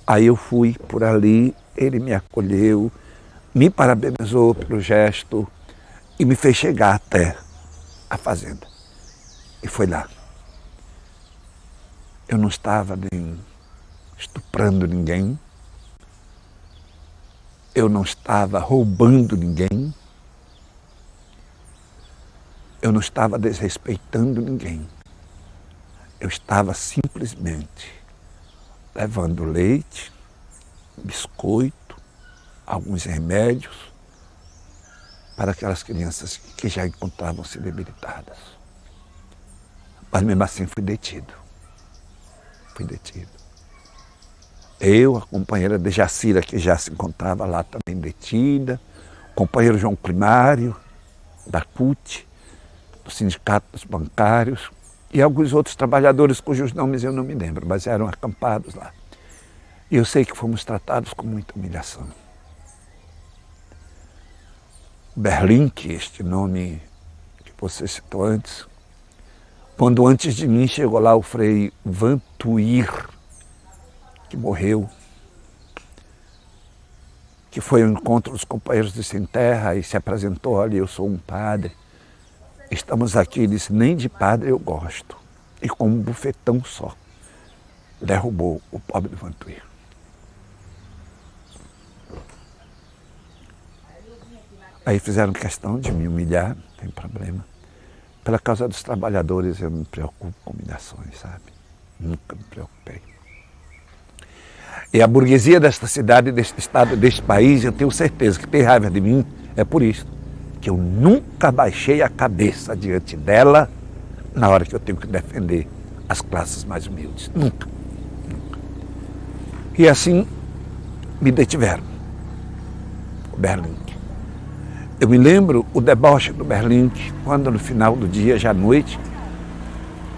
Aí eu fui por ali, ele me acolheu, me parabenizou pelo gesto e me fez chegar até a fazenda. E foi lá. Eu não estava nem estuprando ninguém, eu não estava roubando ninguém, eu não estava desrespeitando ninguém. Eu estava simplesmente levando leite, biscoito, alguns remédios para aquelas crianças que já encontravam-se debilitadas. Mas mesmo assim fui detido. Eu, a companheira de Jacira, que já se encontrava lá também detida, o companheiro João Primário, da CUT, do Sindicato dos Bancários, e alguns outros trabalhadores cujos nomes eu não me lembro, mas eram acampados lá. E eu sei que fomos tratados com muita humilhação. Berlink, este nome que você citou antes, quando antes de mim chegou lá o Frei Vantuir, que morreu, que foi ao encontro dos companheiros de Sem Terra e se apresentou: olha, eu sou um padre, estamos aqui. Ele disse: nem de padre eu gosto. E com um bufetão só, derrubou o pobre Vantuir. Aí fizeram questão de me humilhar, não tem problema. Pela causa dos trabalhadores eu me preocupo com humilhações, sabe? Nunca me preocupei. E a burguesia desta cidade, deste estado, deste país, eu tenho certeza que tem raiva de mim, é por isso que eu nunca baixei a cabeça diante dela na hora que eu tenho que defender as classes mais humildes. Nunca. E assim me detiveram. O Berlink. Eu me lembro o deboche do Berlink, quando no final do dia, já à noite,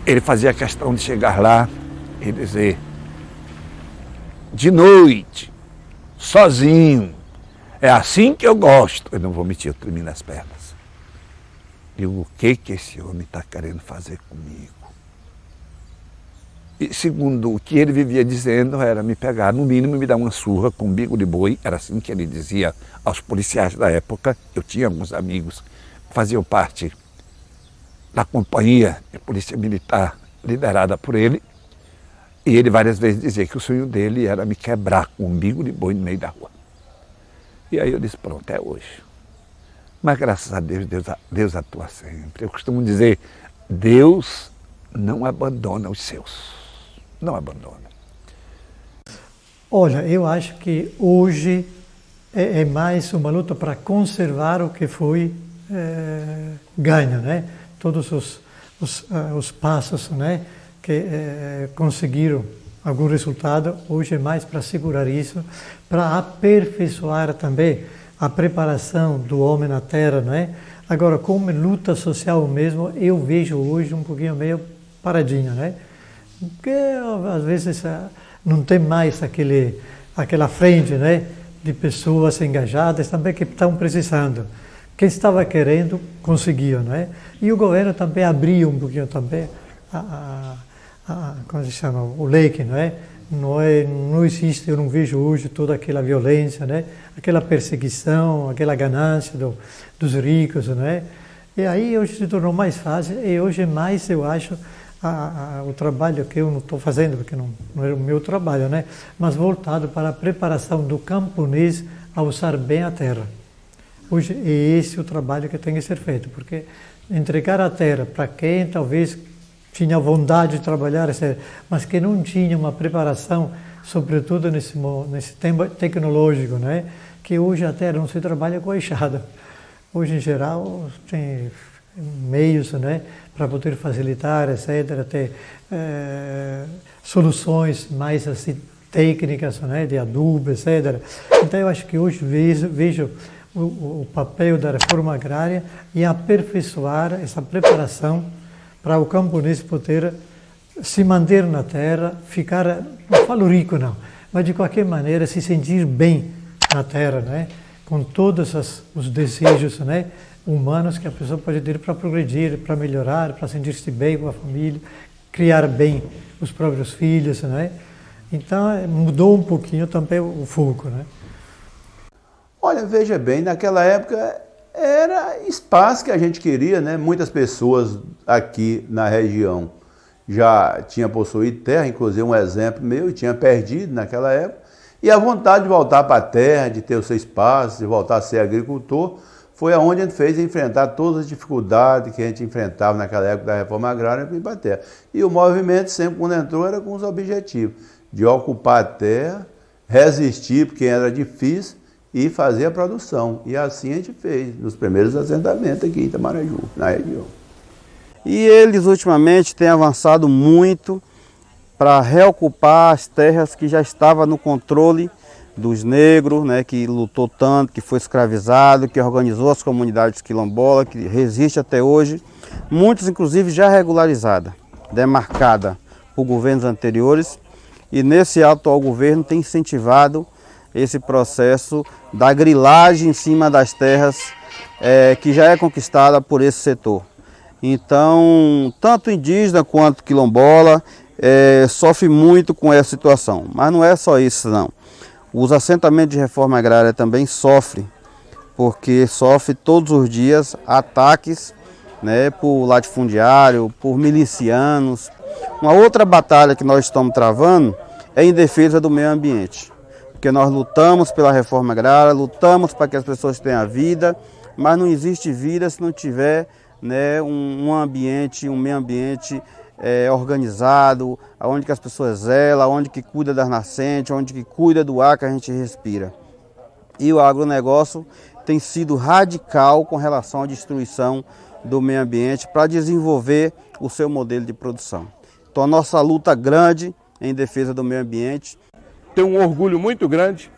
ele fazia questão de chegar lá e dizer: de noite, sozinho, é assim que eu gosto. Eu não vou mentir, eu tremi nas pernas. Digo, o que esse homem está querendo fazer comigo? E segundo o que ele vivia dizendo, era me pegar, no mínimo, me dar uma surra com um bico de boi. Era assim que ele dizia aos policiais da época. Eu tinha alguns amigos que faziam parte da companhia de polícia militar liderada por ele. E ele várias vezes dizia que o sonho dele era me quebrar com um bico de boi no meio da rua. E aí eu disse, pronto, é hoje. Mas graças a Deus, Deus atua sempre. Eu costumo dizer, Deus não abandona os seus. Não abandona. Olha, eu acho que hoje é mais uma luta para conservar o que foi ganho, né? Todos os passos, né, que conseguiram algum resultado, hoje é mais para segurar isso, para aperfeiçoar também a preparação do homem na terra, né? Agora, como luta social mesmo, eu vejo hoje um pouquinho meio paradinho, né? Porque às vezes não tem mais aquela frente, né, de pessoas engajadas também que estão precisando. Quem estava querendo, conseguiu, né? E o governo também abriu um pouquinho também como se chama, o leque, não é? Não existe, eu não vejo hoje toda aquela violência, né? Aquela perseguição, aquela ganância dos ricos, né? E aí hoje se tornou mais fácil e hoje mais eu acho o trabalho que eu não estou fazendo, porque não é o meu trabalho, né? Mas voltado para a preparação do camponês a usar bem a terra. Hoje é esse o trabalho que tem que ser feito, porque entregar a terra para quem talvez tinha vontade de trabalhar, mas que não tinha uma preparação, sobretudo nesse tempo tecnológico, né? Que hoje a terra não se trabalha com a enxada. Hoje, em geral, tem meios, né, para poder facilitar, etc., ter soluções mais assim, técnicas, né, de adubo, etc. Então, eu acho que hoje vejo o papel da reforma agrária em aperfeiçoar essa preparação para o camponês poder se manter na terra, ficar, não falo rico não, mas de qualquer maneira se sentir bem na terra, né? Com todos os desejos, né, humanos que a pessoa pode ter para progredir, para melhorar, para sentir-se bem com a família, criar bem os próprios filhos, né? Então mudou um pouquinho também o foco, né? Olha, veja bem, naquela época era espaço que a gente queria, né? Muitas pessoas aqui na região já tinham possuído terra, inclusive um exemplo meu, tinha perdido naquela época, e a vontade de voltar para a terra, de ter o seu espaço, de voltar a ser agricultor, foi aonde a gente fez enfrentar todas as dificuldades que a gente enfrentava naquela época da reforma agrária para ir para a terra. E o movimento sempre, quando entrou, era com os objetivos de ocupar a terra, resistir, porque era difícil, e fazer a produção. E assim a gente fez, nos primeiros assentamentos aqui em Itamaraju, na região. E eles ultimamente têm avançado muito para reocupar as terras que já estavam no controle dos negros, né, que lutou tanto, que foi escravizado, que organizou as comunidades quilombolas, que resiste até hoje. Muitos, inclusive, já regularizadas, demarcadas por governos anteriores. E nesse atual governo tem incentivado esse processo da grilagem em cima das terras que já é conquistada por esse setor. Então, tanto indígena quanto quilombola sofre muito com essa situação. Mas não é só isso, não. Os assentamentos de reforma agrária também sofrem, porque sofre todos os dias ataques, né, por latifundiário, por milicianos. Uma outra batalha que nós estamos travando é em defesa do meio ambiente. Porque nós lutamos pela reforma agrária, lutamos para que as pessoas tenham vida, mas não existe vida se não tiver, né, um meio ambiente organizado, onde que as pessoas zelam, onde que cuida das nascentes, onde que cuida do ar que a gente respira. E o agronegócio tem sido radical com relação à destruição do meio ambiente para desenvolver o seu modelo de produção. Então a nossa luta grande em defesa do meio ambiente. Tenho um orgulho muito grande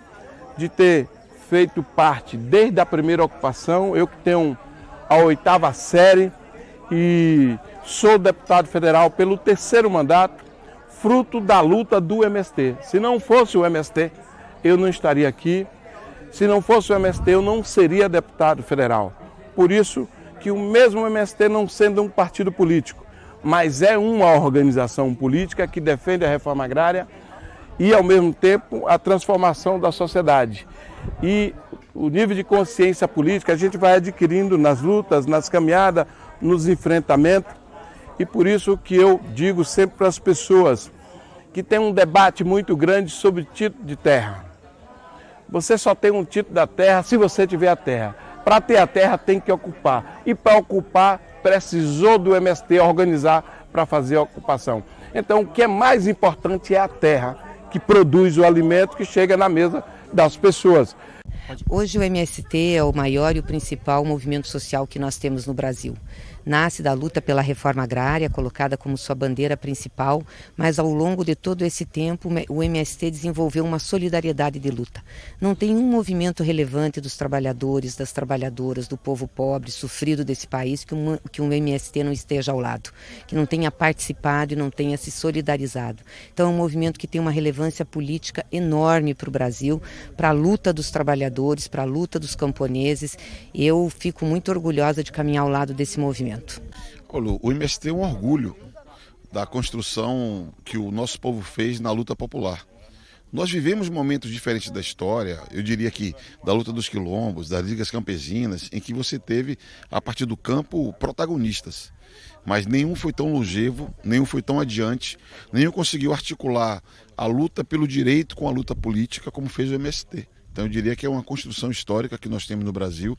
de ter feito parte desde a primeira ocupação, eu que tenho a 8ª série e sou deputado federal pelo 3º mandato, fruto da luta do MST. Se não fosse o MST, eu não estaria aqui. Se não fosse o MST, eu não seria deputado federal. Por isso que o mesmo MST não sendo um partido político, mas é uma organização política que defende a reforma agrária e, ao mesmo tempo, a transformação da sociedade. E o nível de consciência política a gente vai adquirindo nas lutas, nas caminhadas, nos enfrentamentos. E por isso que eu digo sempre para as pessoas que tem um debate muito grande sobre título de terra. Você só tem um título da terra se você tiver a terra. Para ter a terra tem que ocupar. E para ocupar precisou do MST organizar para fazer a ocupação. Então o que é mais importante é a terra, que produz o alimento que chega na mesa das pessoas. Hoje o MST é o maior e o principal movimento social que nós temos no Brasil. Nasce da luta pela reforma agrária, colocada como sua bandeira principal, mas ao longo de todo esse tempo o MST desenvolveu uma solidariedade de luta. Não tem um movimento relevante dos trabalhadores, das trabalhadoras, do povo pobre, sofrido desse país que um MST não esteja ao lado, que não tenha participado e não tenha se solidarizado. Então é um movimento que tem uma relevância política enorme para o Brasil, para a luta dos trabalhadores, para a luta dos camponeses. Eu fico muito orgulhosa de caminhar ao lado desse movimento. Olha, o MST é um orgulho da construção que o nosso povo fez na luta popular. Nós vivemos momentos diferentes da história, eu diria que da luta dos quilombos, das ligas campesinas, em que você teve, a partir do campo, protagonistas. Mas nenhum foi tão longevo, nenhum foi tão adiante, nenhum conseguiu articular a luta pelo direito com a luta política como fez o MST. Então eu diria que é uma construção histórica que nós temos no Brasil,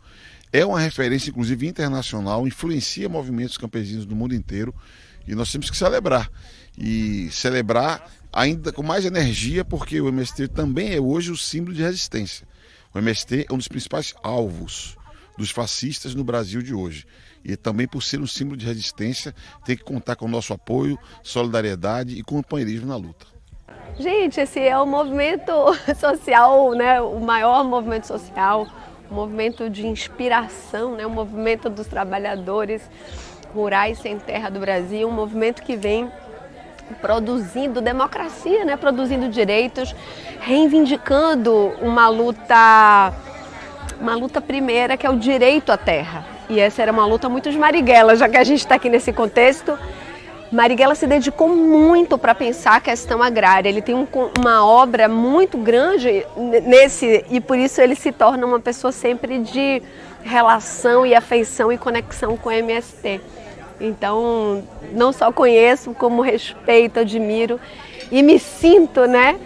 é uma referência inclusive internacional, influencia movimentos campesinos do mundo inteiro e nós temos que celebrar. E celebrar ainda com mais energia, porque o MST também é hoje o símbolo de resistência. O MST é um dos principais alvos dos fascistas no Brasil de hoje. E também por ser um símbolo de resistência, tem que contar com o nosso apoio, solidariedade e companheirismo na luta. Gente, esse é o movimento social, né? O maior movimento social, um movimento de inspiração, né? O movimento dos trabalhadores rurais sem terra do Brasil, um movimento que vem produzindo democracia, né? Produzindo direitos, reivindicando uma luta primeira, que é o direito à terra. E essa era uma luta muito de Marighella, já que a gente está aqui nesse contexto. Marighella se dedicou muito para pensar a questão agrária. Ele tem uma obra muito grande e por isso ele se torna uma pessoa sempre de relação e afeição e conexão com o MST. Então, não só conheço, como respeito, admiro e me sinto, né,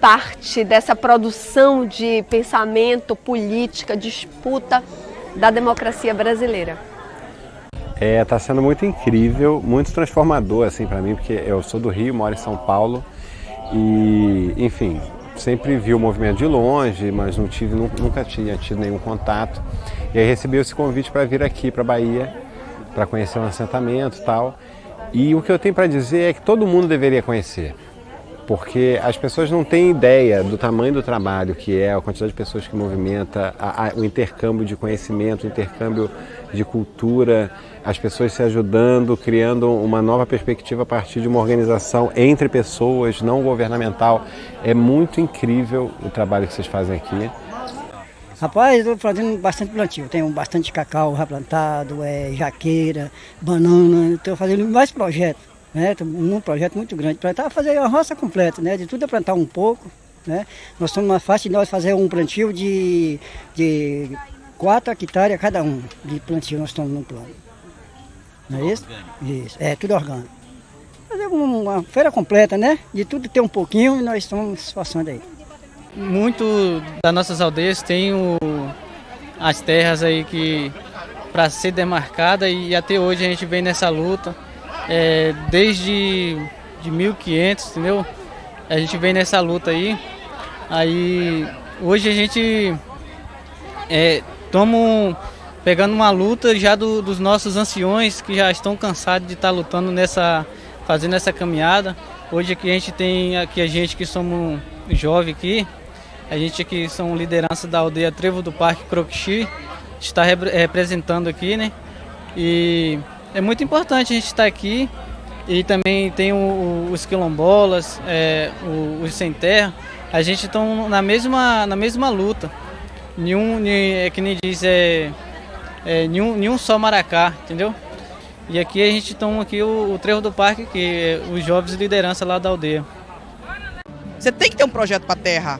parte dessa produção de pensamento, política, disputa da democracia brasileira. Está sendo muito incrível, muito transformador assim para mim, porque eu sou do Rio, moro em São Paulo e, enfim, sempre vi o movimento de longe, mas nunca tinha tido nenhum contato. E aí recebi esse convite para vir aqui para a Bahia, para conhecer um assentamento e tal. E o que eu tenho para dizer é que todo mundo deveria conhecer, porque as pessoas não têm ideia do tamanho do trabalho que é, a quantidade de pessoas que movimenta, o intercâmbio de conhecimento, o intercâmbio de cultura, as pessoas se ajudando, criando uma nova perspectiva a partir de uma organização entre pessoas, não governamental. É muito incrível o trabalho que vocês fazem aqui. Rapaz, eu estou fazendo bastante plantio, tenho bastante cacau já plantado, jaqueira, banana, estou fazendo mais projetos. Né, um projeto muito grande, para fazer a roça completa, né, de tudo é plantar um pouco, né. Nós estamos numa faixa de nós fazer um plantio de 4 hectares cada um de plantio, nós estamos no plano. Não é isso? Isso, tudo orgânico. Fazer uma feira completa, né, de tudo ter um pouquinho e nós estamos esforçando aí. Muito das nossas aldeias tem as terras aí que para ser demarcada e até hoje a gente vem nessa luta. Desde 1500, entendeu? A gente vem nessa luta aí. Aí hoje a gente estamos pegando uma luta já dos nossos anciões que já estão cansados de estar lutando fazendo essa caminhada. Hoje aqui a gente tem a gente que somos jovens aqui, a gente que são liderança da aldeia Trevo do Parque Croquixi, está representando aqui, né? E é muito importante a gente estar aqui. E também tem os quilombolas, os sem terra. A gente está na mesma luta. Que nem diz, nenhum só maracá, entendeu? E aqui a gente toma aqui o Trevo do Parque, que é os jovens de liderança lá da aldeia. Você tem que ter um projeto para a terra.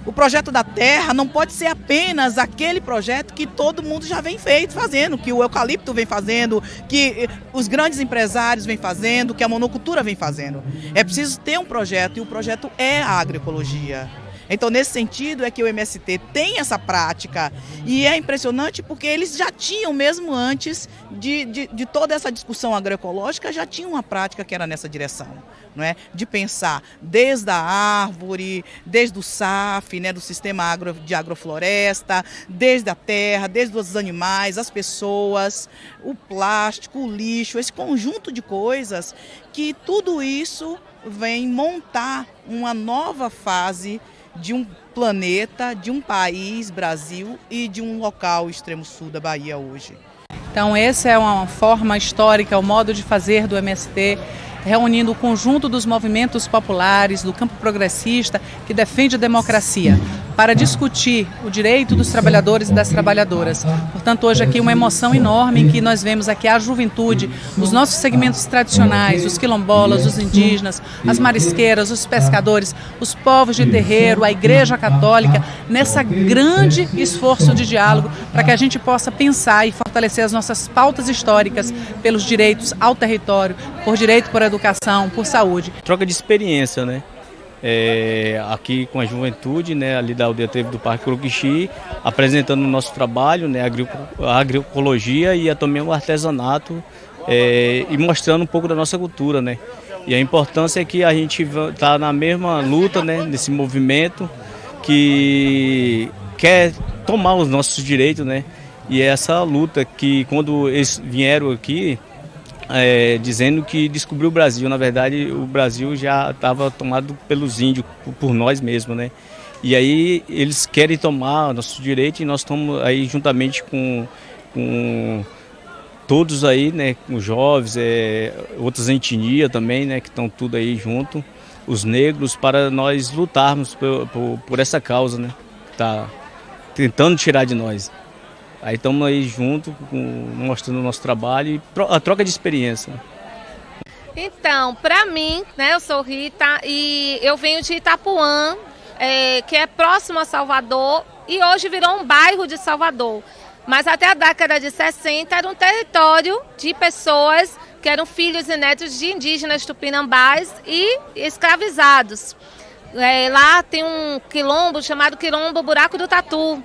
O projeto da terra não pode ser apenas aquele projeto que todo mundo já vem fazendo, que o eucalipto vem fazendo, que os grandes empresários vêm fazendo, que a monocultura vem fazendo. É preciso ter um projeto, e o projeto é a agroecologia. Então, nesse sentido, é que o MST tem essa prática, e é impressionante porque eles já tinham, mesmo antes de toda essa discussão agroecológica, já tinham uma prática que era nessa direção, não é? De pensar desde a árvore, desde o SAF, né, do sistema de agrofloresta, desde a terra, desde os animais, as pessoas, o plástico, o lixo, esse conjunto de coisas, que tudo isso vem montar uma nova fase de um planeta, de um país, Brasil, e de um local extremo sul da Bahia hoje. Então essa é uma forma histórica, o modo de fazer do MST, reunindo o conjunto dos movimentos populares, do campo progressista, que defende a democracia, para discutir o direito dos trabalhadores e das trabalhadoras. Portanto, hoje aqui uma emoção enorme em que nós vemos aqui a juventude, os nossos segmentos tradicionais, os quilombolas, os indígenas, as marisqueiras, os pescadores, os povos de terreiro, a Igreja Católica, nessa grande esforço de diálogo para que a gente possa pensar e fortalecer as nossas pautas históricas pelos direitos ao território, por direito por educação, por saúde. Troca de experiência, né? Aqui com a juventude, né, ali da aldeia Trevo do Parque Curuquixi, apresentando o nosso trabalho, né, a agroecologia e também o artesanato, e mostrando um pouco da nossa cultura, né? E a importância é que a gente está na mesma luta, né, nesse movimento que quer tomar os nossos direitos, né? E essa luta que quando eles vieram aqui, dizendo que descobriu o Brasil, na verdade o Brasil já estava tomado pelos índios, por nós mesmos, né? E aí eles querem tomar nosso direito e nós estamos aí juntamente com todos aí, né? Com jovens, outras etnias também, né? Que estão tudo aí junto, os negros, para nós lutarmos por essa causa, né? Tá tentando tirar de nós. Aí estamos aí junto, mostrando o nosso trabalho e a troca de experiência. Então, para mim, né, eu sou Rita e eu venho de Itapuã, que é próximo a Salvador, e hoje virou um bairro de Salvador. Mas até a década de 60 era um território de pessoas que eram filhos e netos de indígenas tupinambás e escravizados. Lá tem um quilombo chamado Quilombo Buraco do Tatu.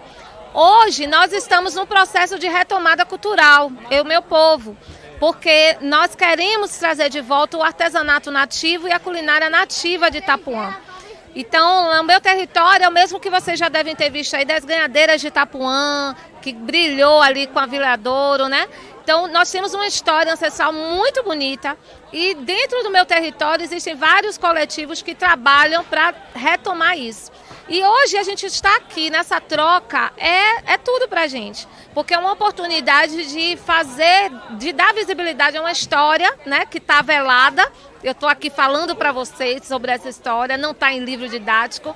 Hoje nós estamos num processo de retomada cultural, eu e meu povo, porque nós queremos trazer de volta o artesanato nativo e a culinária nativa de Itapuã. Então, o meu território é o mesmo que vocês já devem ter visto aí das ganhadeiras de Itapuã, que brilhou ali com a Viradouro, né? Então, nós temos uma história ancestral muito bonita e dentro do meu território existem vários coletivos que trabalham para retomar isso. E hoje a gente está aqui nessa troca, é tudo pra gente, porque é uma oportunidade de dar visibilidade a uma história, né, que está velada. Eu estou aqui falando para vocês sobre essa história, não está em livro didático.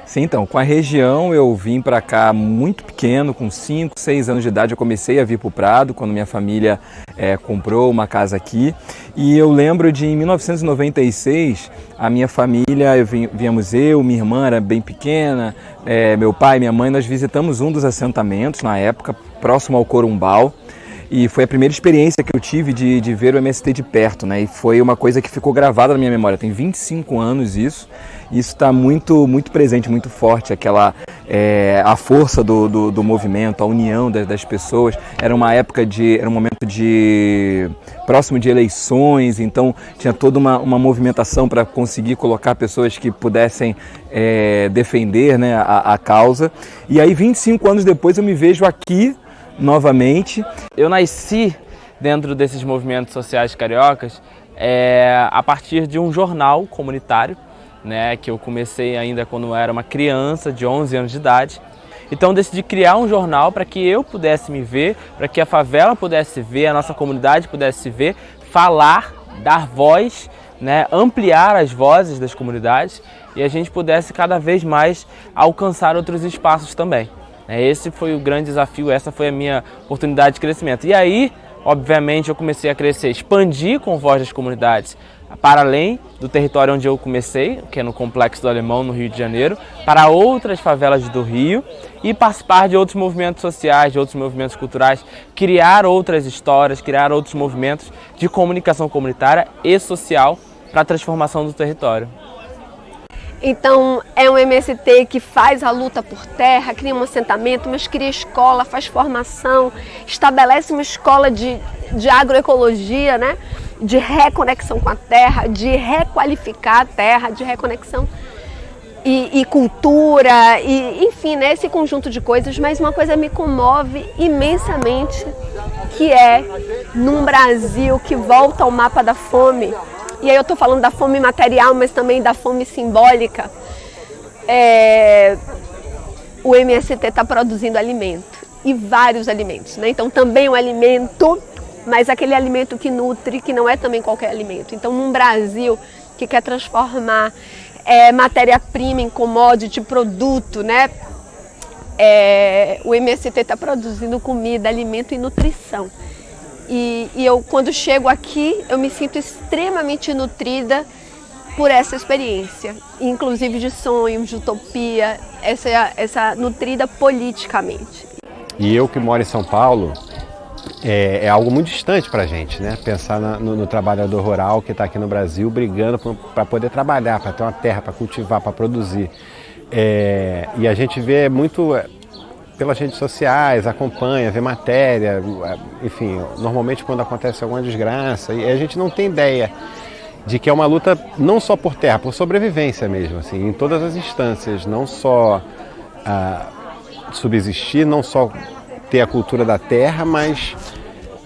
Sim, então, com a região eu vim para cá muito pequeno, com 5, 6 anos de idade eu comecei a vir para o Prado, quando minha família comprou uma casa aqui. E eu lembro de em 1996, a minha família, viemos eu, minha irmã era bem pequena, meu pai e minha mãe, nós visitamos um dos assentamentos na época, próximo ao Corumbau. E foi a primeira experiência que eu tive de ver o MST de perto, né? E foi uma coisa que ficou gravada na minha memória. Tem 25 anos isso. E isso está muito, muito presente, muito forte. A força do movimento, a união das pessoas. Era uma época era um momento próximo de eleições. Então tinha toda uma movimentação para conseguir colocar pessoas que pudessem defender, né, a causa. E aí 25 anos depois eu me vejo aqui novamente. Eu nasci dentro desses movimentos sociais cariocas a partir de um jornal comunitário, né, que eu comecei ainda quando eu era uma criança de 11 anos de idade. Então decidi criar um jornal para que eu pudesse me ver, para que a favela pudesse ver, a nossa comunidade pudesse ver, falar, dar voz, né, ampliar as vozes das comunidades e a gente pudesse cada vez mais alcançar outros espaços também. Esse foi o grande desafio, essa foi a minha oportunidade de crescimento. E aí, obviamente, eu comecei a crescer, expandir com Voz das Comunidades, para além do território onde eu comecei, que é no Complexo do Alemão, no Rio de Janeiro, para outras favelas do Rio e participar de outros movimentos sociais, de outros movimentos culturais, criar outras histórias, criar outros movimentos de comunicação comunitária e social para a transformação do território. Então, é um MST que faz a luta por terra, cria um assentamento, mas cria escola, faz formação, estabelece uma escola de agroecologia, né? De reconexão com a terra, de requalificar a terra, de reconexão e cultura, e, enfim, né? Esse conjunto de coisas. Mas uma coisa me comove imensamente, que é num Brasil que volta ao mapa da fome. E aí eu estou falando da fome material, mas também da fome simbólica. O MST está produzindo alimento, e vários alimentos, né? Então também um alimento, mas aquele alimento que nutre, que não é também qualquer alimento. Então num Brasil que quer transformar matéria-prima em commodity, produto, né? O MST está produzindo comida, alimento e nutrição. E eu, quando chego aqui, eu me sinto extremamente nutrida por essa experiência, inclusive de sonhos, de utopia, essa nutrida politicamente. E eu que moro em São Paulo, é algo muito distante para a gente, né? Pensar no trabalhador rural que está aqui no Brasil brigando para poder trabalhar, para ter uma terra, para cultivar, para produzir. E a gente vê muito pelas redes sociais, acompanha, vê matéria, enfim, normalmente quando acontece alguma desgraça, e a gente não tem ideia de que é uma luta não só por terra, por sobrevivência mesmo, assim, em todas as instâncias, não só subsistir, não só ter a cultura da terra, mas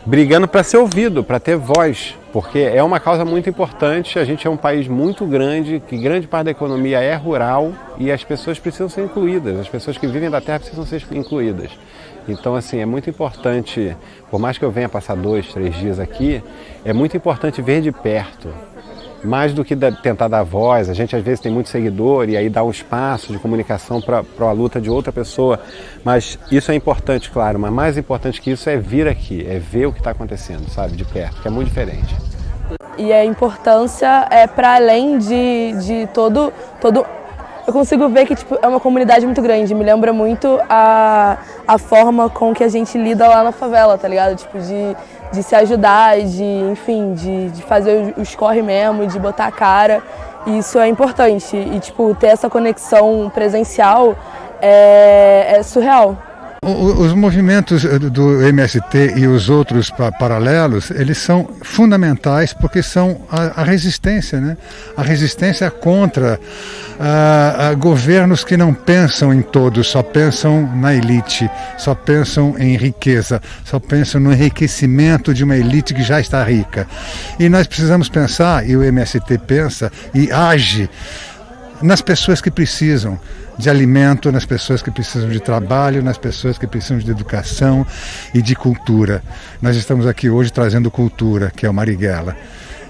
brigando para ser ouvido, para ter voz, porque é uma causa muito importante. A gente é um país muito grande, que grande parte da economia é rural e as pessoas precisam ser incluídas, as pessoas que vivem da terra precisam ser incluídas. Então, assim, é muito importante, por mais que eu venha passar 2, 3 dias aqui, é muito importante ver de perto, mais do que tentar dar voz. A gente às vezes tem muito seguidor e aí dá um espaço de comunicação para a luta de outra pessoa, mas isso é importante, claro, mas mais importante que isso é vir aqui, é ver o que está acontecendo, sabe, de perto, que é muito diferente. E a importância é para além de todo... Eu consigo ver que tipo, é uma comunidade muito grande, me lembra muito a forma com que a gente lida lá na favela, tá ligado? Tipo, de se ajudar, enfim, de fazer os corre mesmo, de botar a cara. E isso é importante. E tipo, ter essa conexão presencial é surreal. Os movimentos do MST e os outros paralelos, eles são fundamentais porque são a resistência, né? A resistência contra governos que não pensam em todos, só pensam na elite, só pensam em riqueza, só pensam no enriquecimento de uma elite que já está rica. E nós precisamos pensar, e o MST pensa e age nas pessoas que precisam de alimento, nas pessoas que precisam de trabalho, nas pessoas que precisam de educação e de cultura. Nós estamos aqui hoje trazendo cultura, que é o Marighella.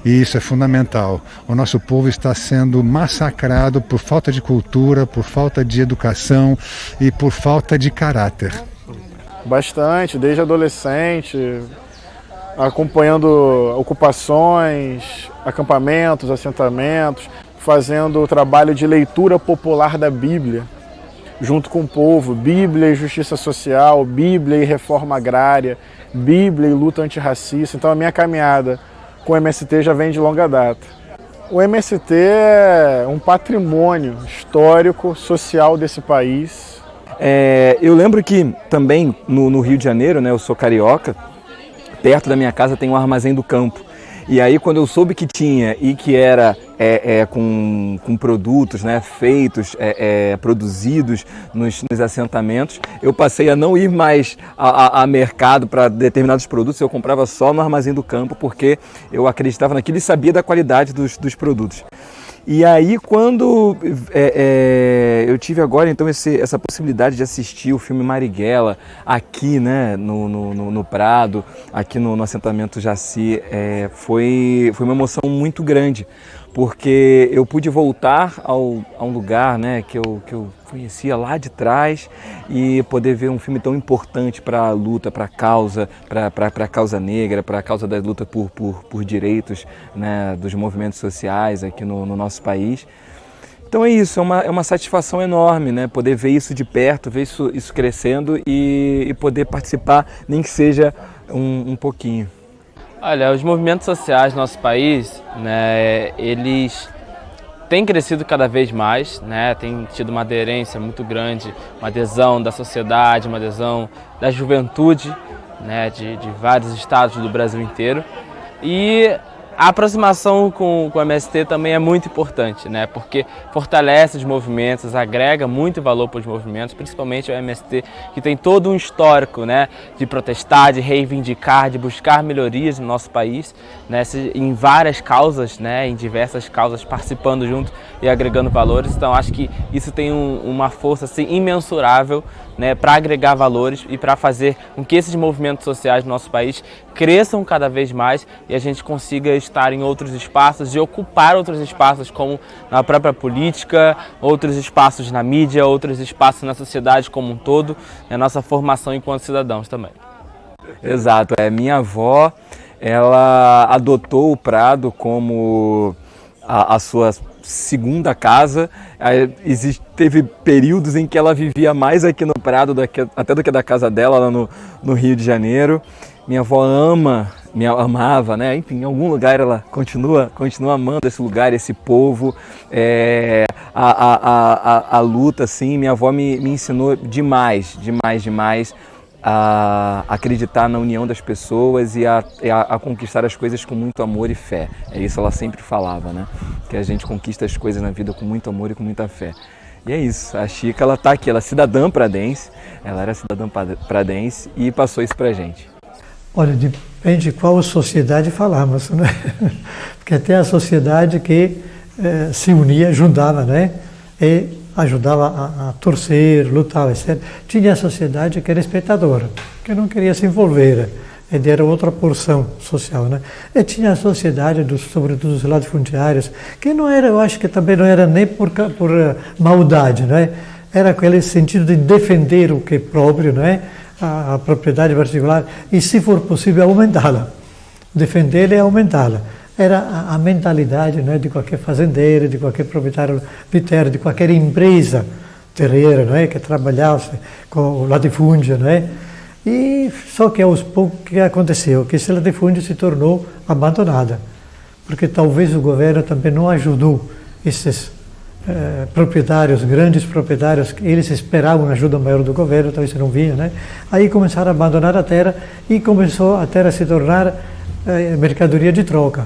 E isso é fundamental. O nosso povo está sendo massacrado por falta de cultura, por falta de educação e por falta de caráter. Bastante, desde adolescente, acompanhando ocupações, acampamentos, assentamentos, fazendo o trabalho de leitura popular da Bíblia, junto com o povo, Bíblia e justiça social, Bíblia e reforma agrária, Bíblia e luta antirracista. Então a minha caminhada com o MST já vem de longa data. O MST é um patrimônio histórico, social desse país. Eu lembro que também no Rio de Janeiro, né, eu sou carioca, perto da minha casa tem um armazém do campo. E aí quando eu soube que tinha e que era com produtos, né, feitos, produzidos nos assentamentos, eu passei a não ir mais a mercado para determinados produtos, eu comprava só no armazém do campo porque eu acreditava naquilo e sabia da qualidade dos produtos. E aí quando eu tive agora então essa possibilidade de assistir o filme Marighella aqui, né, no Prado, aqui no assentamento Jaci, foi uma emoção muito grande, porque eu pude voltar a um lugar, né, que eu conhecia lá de trás e poder ver um filme tão importante para a luta, para a causa negra, para a causa da luta por direitos, né, dos movimentos sociais aqui no nosso país. Então é isso, é uma satisfação enorme, né, poder ver isso de perto, ver isso crescendo e poder participar, nem que seja um pouquinho. Olha, os movimentos sociais no nosso país, né, eles têm crescido cada vez mais, né, tem tido uma aderência muito grande, uma adesão da sociedade, uma adesão da juventude, né, de vários estados do Brasil inteiro. E a aproximação com o MST também é muito importante, né, porque fortalece os movimentos, agrega muito valor para os movimentos, principalmente o MST, que tem todo um histórico, né, de protestar, de reivindicar, de buscar melhorias no nosso país, né, em várias causas, né, em diversas causas, participando junto e agregando valores. Então acho que isso tem uma força assim, imensurável, né, para agregar valores e para fazer com que esses movimentos sociais no nosso país cresçam cada vez mais e a gente consiga estar em outros espaços e ocupar outros espaços, como na própria política, outros espaços na mídia, outros espaços na sociedade como um todo, e a nossa formação enquanto cidadãos também. Exato, minha avó, ela adotou o Prado como a sua segunda casa. Teve períodos em que ela vivia mais aqui no Prado até do que da casa dela lá no Rio de Janeiro. Minha avó amava, né? Enfim, em algum lugar ela continua amando esse lugar, esse povo, a luta, assim. Minha avó me ensinou demais a acreditar na união das pessoas e a conquistar as coisas com muito amor e fé. É isso, ela sempre falava, né? Que a gente conquista as coisas na vida com muito amor e com muita fé. E é isso, a Chica, ela tá aqui, ela é cidadã pradense, ela era cidadã pradense e passou isso pra gente. Olha, depende de qual sociedade falamos, né? Porque até a sociedade que se unia, juntava, né? E ajudava a torcer, lutava, etc. Tinha a sociedade que era espectadora, que não queria se envolver, e era outra porção social, né? E tinha a sociedade, sobretudo dos latifundiários, que não era, eu acho que também não era nem por maldade, né? Era aquele sentido de defender o que é próprio, né? A propriedade particular, e se for possível aumentá-la, defendê-la e aumentá-la. Era a mentalidade, né, de qualquer fazendeiro, de qualquer proprietário de terra, de qualquer empresa terreira, né, que trabalhasse com o latifúndio, né? E só que aos poucos o que aconteceu? Que esse latifúndio se tornou abandonado, porque talvez o governo também não ajudou esses proprietários, grandes proprietários, eles esperavam a ajuda maior do governo, talvez não vinha, né? Aí começaram a abandonar a terra e começou a terra a se tornar mercadoria de troca.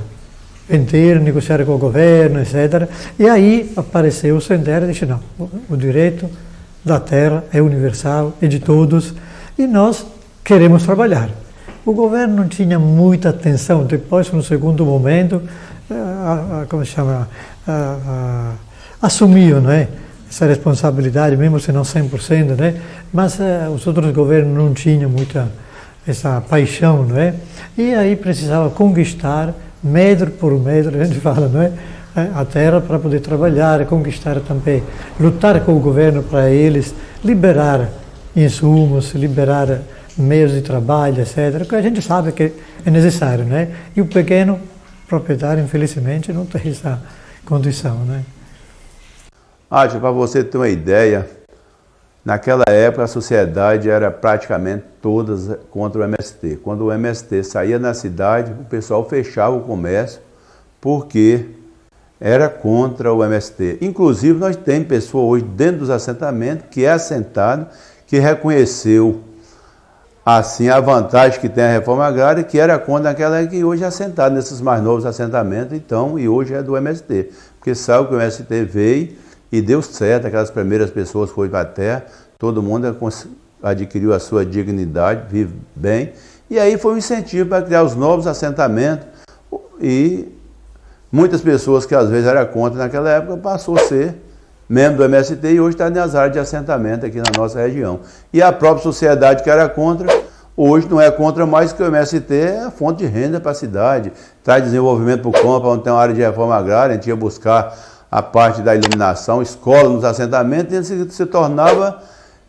Vender, negociar com o governo, etc. E aí apareceu o Sem Terra e disse, não, o direito da terra é universal, é de todos, e nós queremos trabalhar. O governo não tinha muita atenção, depois, no segundo momento, como se chama, assumiu, né, essa responsabilidade, mesmo se não 100%, né, mas os outros governos não tinham muita essa paixão, não é? E aí precisava conquistar, metro por metro, a gente fala, não é? A terra para poder trabalhar, conquistar também, lutar com o governo para eles, liberar insumos, liberar meios de trabalho, etc., que a gente sabe que é necessário, né? E o pequeno proprietário, infelizmente, não tem essa condição, né? Para você ter uma ideia, naquela época a sociedade era praticamente todas contra o MST. Quando o MST saía na cidade, o pessoal fechava o comércio porque era contra o MST. Inclusive, nós temos pessoas hoje dentro dos assentamentos que é assentado, que reconheceu assim a vantagem que tem a reforma agrária, que era contra naquela época, e hoje é assentado nesses mais novos assentamentos, então, e hoje é do MST. Porque sabe que o MST veio e deu certo, aquelas primeiras pessoas foram para a terra, todo mundo adquiriu a sua dignidade, vive bem, e aí foi um incentivo para criar os novos assentamentos, e muitas pessoas que às vezes eram contra naquela época passou a ser membro do MST e hoje está nas áreas de assentamento aqui na nossa região. E a própria sociedade que era contra, Hoje não é contra mais, que o MST é a fonte de renda para a cidade, traz desenvolvimento para o campo, onde tem uma área de reforma agrária, a gente ia buscar a parte da iluminação, escola nos assentamentos, e a gente se tornava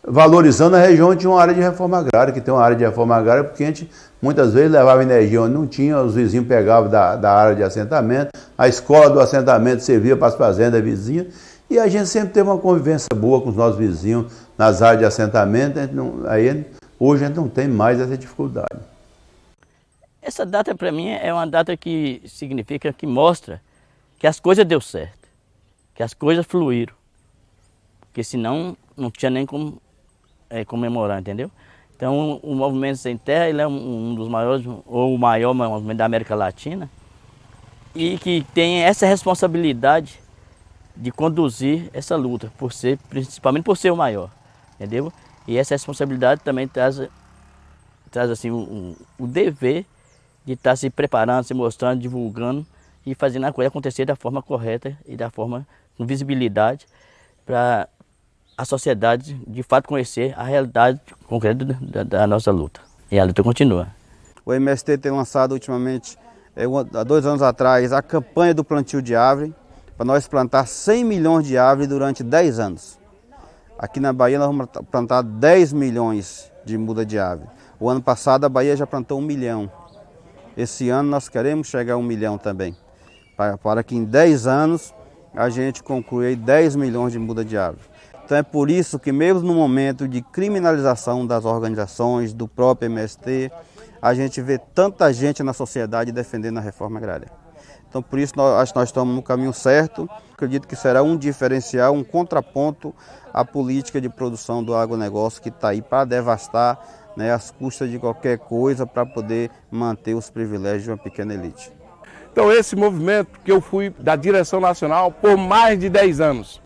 valorizando a região onde tinha uma área de reforma agrária, que tem uma área de reforma agrária, porque a gente muitas vezes levava energia onde não tinha, os vizinhos pegavam da área de assentamento, a escola do assentamento servia para as fazendas vizinhas, e a gente sempre teve uma convivência boa com os nossos vizinhos nas áreas de assentamento. Hoje a gente não tem mais essa dificuldade. Essa data para mim é uma data que significa, que mostra que as coisas deu certo, que as coisas fluíram, porque senão não tinha nem como comemorar, entendeu? Então o Movimento Sem Terra, ele é um dos maiores, ou o maior movimento da América Latina, e que tem essa responsabilidade de conduzir essa luta, principalmente por ser o maior, entendeu? E essa responsabilidade também traz assim, o dever de estar se preparando, se mostrando, divulgando e fazendo a coisa acontecer da forma correta e da forma com visibilidade, para a sociedade de fato conhecer a realidade concreta da nossa luta. E a luta continua. O MST tem lançado ultimamente, há 2 anos atrás, a campanha do plantio de árvore, para nós plantar 100 milhões de árvores durante 10 anos. Aqui na Bahia nós vamos plantar 10 milhões de muda de árvore. O ano passado a Bahia já plantou 1 milhão. Esse ano nós queremos chegar a 1 milhão também, para que em 10 anos a gente conclua 10 milhões de muda de árvore. Então é por isso que mesmo no momento de criminalização das organizações, do próprio MST, a gente vê tanta gente na sociedade defendendo a reforma agrária. Então por isso acho que nós estamos no caminho certo. Acredito que será um diferencial, um contraponto à política de produção do agronegócio que está aí para devastar, né, às custas de qualquer coisa, para poder manter os privilégios de uma pequena elite. Então esse movimento que eu fui da direção nacional por mais de 10 anos.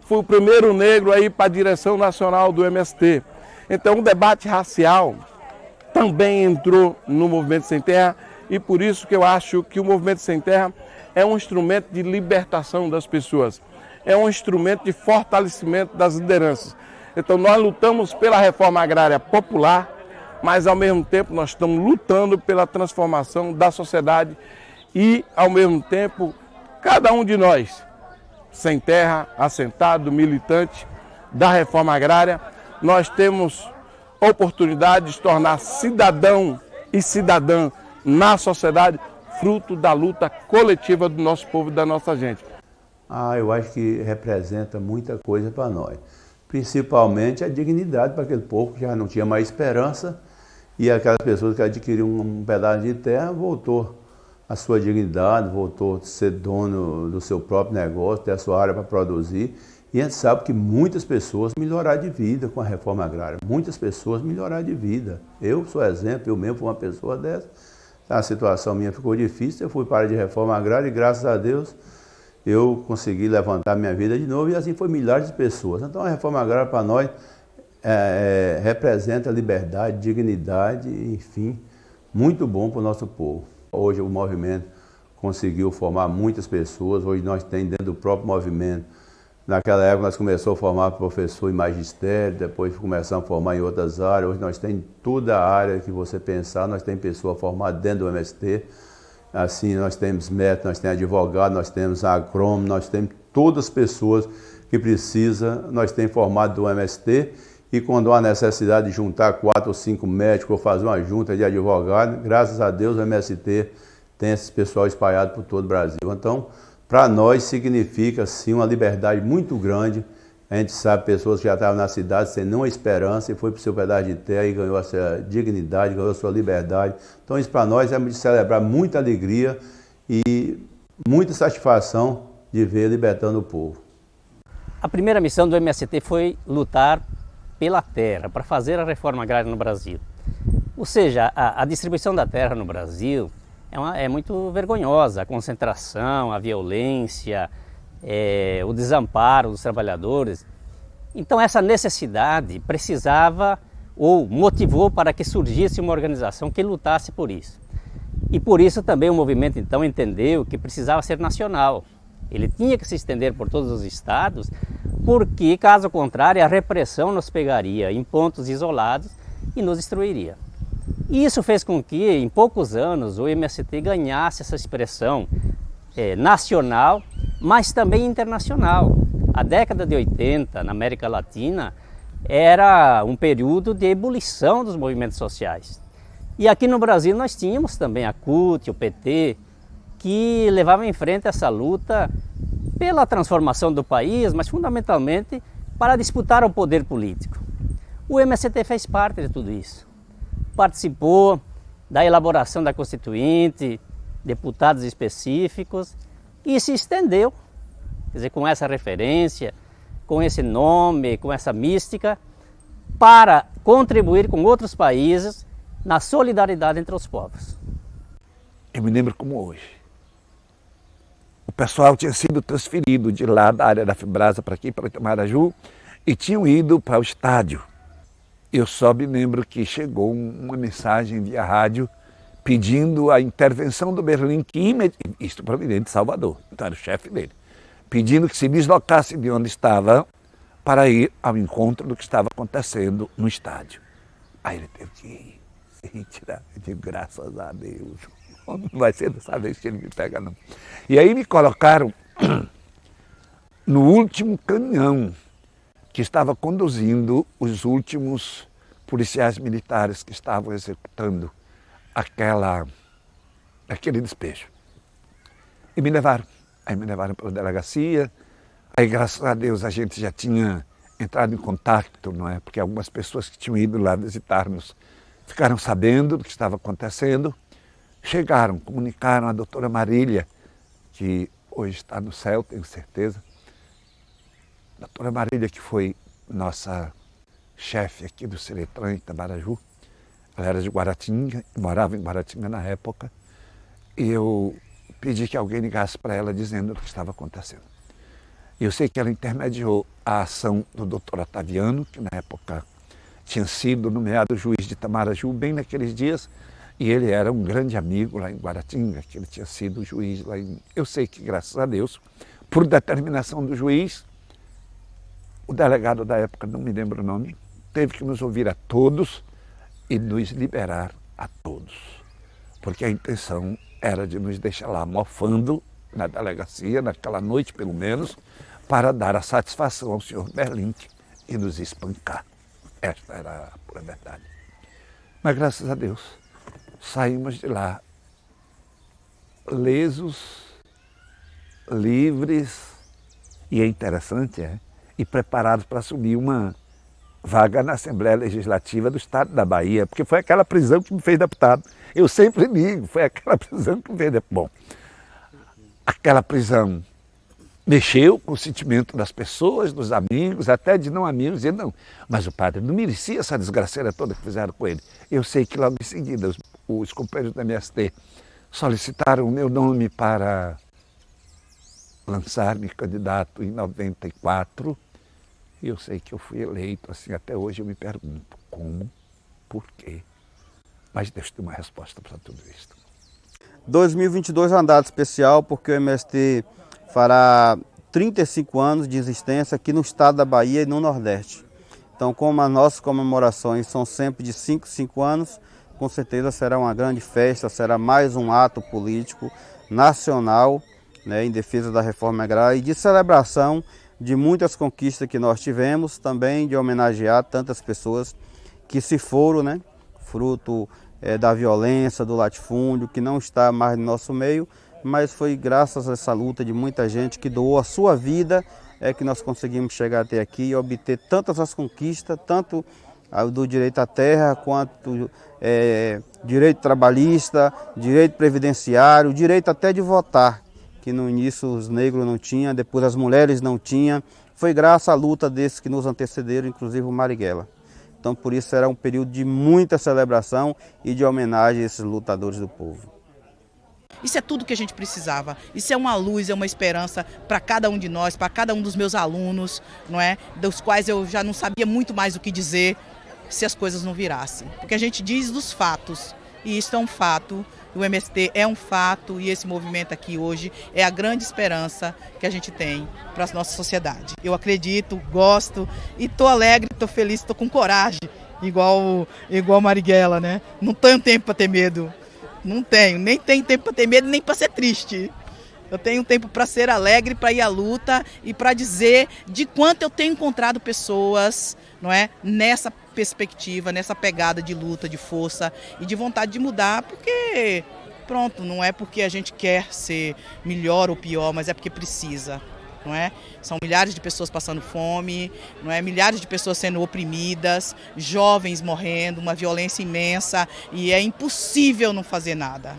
Fui o primeiro negro a ir para a direção nacional do MST. Então o debate racial também entrou no Movimento Sem Terra, e por isso que eu acho que o Movimento Sem Terra é um instrumento de libertação das pessoas, é um instrumento de fortalecimento das lideranças. Então nós lutamos pela reforma agrária popular, mas ao mesmo tempo nós estamos lutando pela transformação da sociedade e ao mesmo tempo cada um de nós, sem terra, assentado, militante da reforma agrária, nós temos oportunidade de se tornar cidadão e cidadã na sociedade, fruto da luta coletiva do nosso povo e da nossa gente. Eu acho que representa muita coisa para nós, principalmente a dignidade para aquele povo que já não tinha mais esperança, e aquelas pessoas que adquiriram um pedaço de terra voltou a sua dignidade, voltou a ser dono do seu próprio negócio, ter a sua área para produzir. E a gente sabe que muitas pessoas melhoraram de vida com a reforma agrária. Muitas pessoas melhoraram de vida. Eu sou exemplo, eu mesmo fui uma pessoa dessa. A situação minha ficou difícil, eu fui para a área de reforma agrária e graças a Deus eu consegui levantar minha vida de novo, e assim foi milhares de pessoas. Então a reforma agrária para nós representa liberdade, dignidade, enfim, muito bom para o nosso povo. Hoje o movimento conseguiu formar muitas pessoas, hoje nós temos dentro do próprio movimento. Naquela época nós começamos a formar professor em magistério, depois começamos a formar em outras áreas. Hoje nós temos toda a área que você pensar, nós temos pessoa formada dentro do MST. Assim, nós temos médico, nós temos advogado, nós temos agrônomo, nós temos todas as pessoas que precisam, nós temos formado do MST. E quando há necessidade de juntar 4 ou 5 médicos ou fazer uma junta de advogados, graças a Deus o MST tem esse pessoal espalhado por todo o Brasil. Então, para nós significa sim uma liberdade muito grande. A gente sabe pessoas que já estavam na cidade sem nenhuma esperança e foi para o seu pedaço de terra e ganhou a sua dignidade, ganhou a sua liberdade. Então isso para nós é de celebrar muita alegria e muita satisfação de ver libertando o povo. A primeira missão do MST foi lutar pela terra, para fazer a reforma agrária no Brasil. Ou seja, a distribuição da terra no Brasil é muito vergonhosa, a concentração, a violência, o desamparo dos trabalhadores. Então essa necessidade precisava ou motivou para que surgisse uma organização que lutasse por isso. E por isso também o movimento então entendeu que precisava ser nacional. Ele tinha que se estender por todos os estados, porque caso contrário a repressão nos pegaria em pontos isolados e nos destruiria. E isso fez com que, em poucos anos, o MST ganhasse essa expressão nacional, mas também internacional. A década de 80, na América Latina, era um período de ebulição dos movimentos sociais. E aqui no Brasil nós tínhamos também a CUT, o PT, que levavam em frente essa luta pela transformação do país, mas fundamentalmente para disputar o poder político. O MST fez parte de tudo isso. Participou da elaboração da Constituinte, deputados específicos, e se estendeu, quer dizer, com essa referência, com esse nome, com essa mística, para contribuir com outros países na solidariedade entre os povos. Eu me lembro como hoje. O pessoal tinha sido transferido de lá da área da Fibrasa para aqui, para Itamaraju, e tinham ido para o estádio. Eu só me lembro que chegou uma mensagem via rádio pedindo a intervenção do Berlim, isto providente de Salvador, então era o chefe dele, pedindo que se deslocasse de onde estava para ir ao encontro do que estava acontecendo no estádio. Aí ele teve que ir, se retirar. Eu digo, graças a Deus, não vai ser dessa vez que ele me pega, não. E aí me colocaram no último caminhão que estava conduzindo os últimos policiais militares que estavam executando aquele despejo. E me levaram. Aí me levaram para a delegacia. Aí, graças a Deus, a gente já tinha entrado em contato, não é? Porque algumas pessoas que tinham ido lá visitar-nos ficaram sabendo do que estava acontecendo. Chegaram, comunicaram a doutora Marília, que hoje está no céu, tenho certeza. Doutora Marília, que foi nossa chefe aqui do Seretran, em Itamaraju. Ela era de Guaratinga, morava em Guaratinga na época. E eu pedi que alguém ligasse para ela dizendo o que estava acontecendo. Eu sei que ela intermediou a ação do doutor Otaviano, que na época tinha sido nomeado juiz de Itamaraju bem naqueles dias, e ele era um grande amigo lá em Guaratinga, que ele tinha sido juiz lá em... Eu sei que, graças a Deus, por determinação do juiz, o delegado da época, não me lembro o nome, teve que nos ouvir a todos e nos liberar a todos, porque a intenção era de nos deixar lá mofando na delegacia, naquela noite pelo menos, para dar a satisfação ao senhor Berlink e nos espancar. Esta era a pura verdade. Mas graças a Deus, saímos de lá lesos, livres, e é interessante, e preparados para assumir uma vaga na Assembleia Legislativa do Estado da Bahia, porque foi aquela prisão que me fez deputado. Eu sempre digo, foi aquela prisão que me fez deputado. Bom, aquela prisão mexeu com o sentimento das pessoas, dos amigos, até de não amigos, dizendo, não, mas o padre não merecia essa desgraceira toda que fizeram com ele. Eu sei que logo em seguida os companheiros da MST solicitaram o meu nome para lançar-me candidato em 94, e eu sei que eu fui eleito, assim, até hoje eu me pergunto como, por quê, mas Deus tem uma resposta para tudo isso. 2022 é uma data especial porque o MST fará 35 anos de existência aqui no estado da Bahia e no Nordeste. Então, como as nossas comemorações são sempre de 5 anos, com certeza será uma grande festa, será mais um ato político nacional, né, em defesa da reforma agrária e de celebração de muitas conquistas que nós tivemos, também de homenagear tantas pessoas que se foram, né, fruto da violência, do latifúndio, que não está mais no nosso meio, mas foi graças a essa luta de muita gente que doou a sua vida que nós conseguimos chegar até aqui e obter tantas as conquistas, tanto do direito à terra, quanto direito trabalhista, direito previdenciário, direito até de votar, que no início os negros não tinham, depois as mulheres não tinham. Foi graças à luta desses que nos antecederam, inclusive o Marighella. Então, por isso, era um período de muita celebração e de homenagem a esses lutadores do povo. Isso é tudo que a gente precisava. Isso é uma luz, é uma esperança para cada um de nós, para cada um dos meus alunos, não é? Dos quais eu já não sabia muito mais o que dizer se as coisas não virassem. Porque a gente diz dos fatos, e isso é um fato, o MST é um fato, e esse movimento aqui hoje é a grande esperança que a gente tem para a nossa sociedade. Eu acredito, gosto, e estou alegre, estou feliz, estou com coragem igual Marighella, né? Não tenho tempo para ter medo. Não tenho, nem tenho tempo para ter medo, nem para ser triste. Eu tenho tempo para ser alegre, para ir à luta e para dizer de quanto eu tenho encontrado pessoas, não é, nessa perspectiva, nessa pegada de luta, de força e de vontade de mudar, porque pronto, não é porque a gente quer ser melhor ou pior, mas é porque precisa. Não é? São milhares de pessoas passando fome, não é? Milhares de pessoas sendo oprimidas, jovens morrendo, uma violência imensa, e é impossível não fazer nada.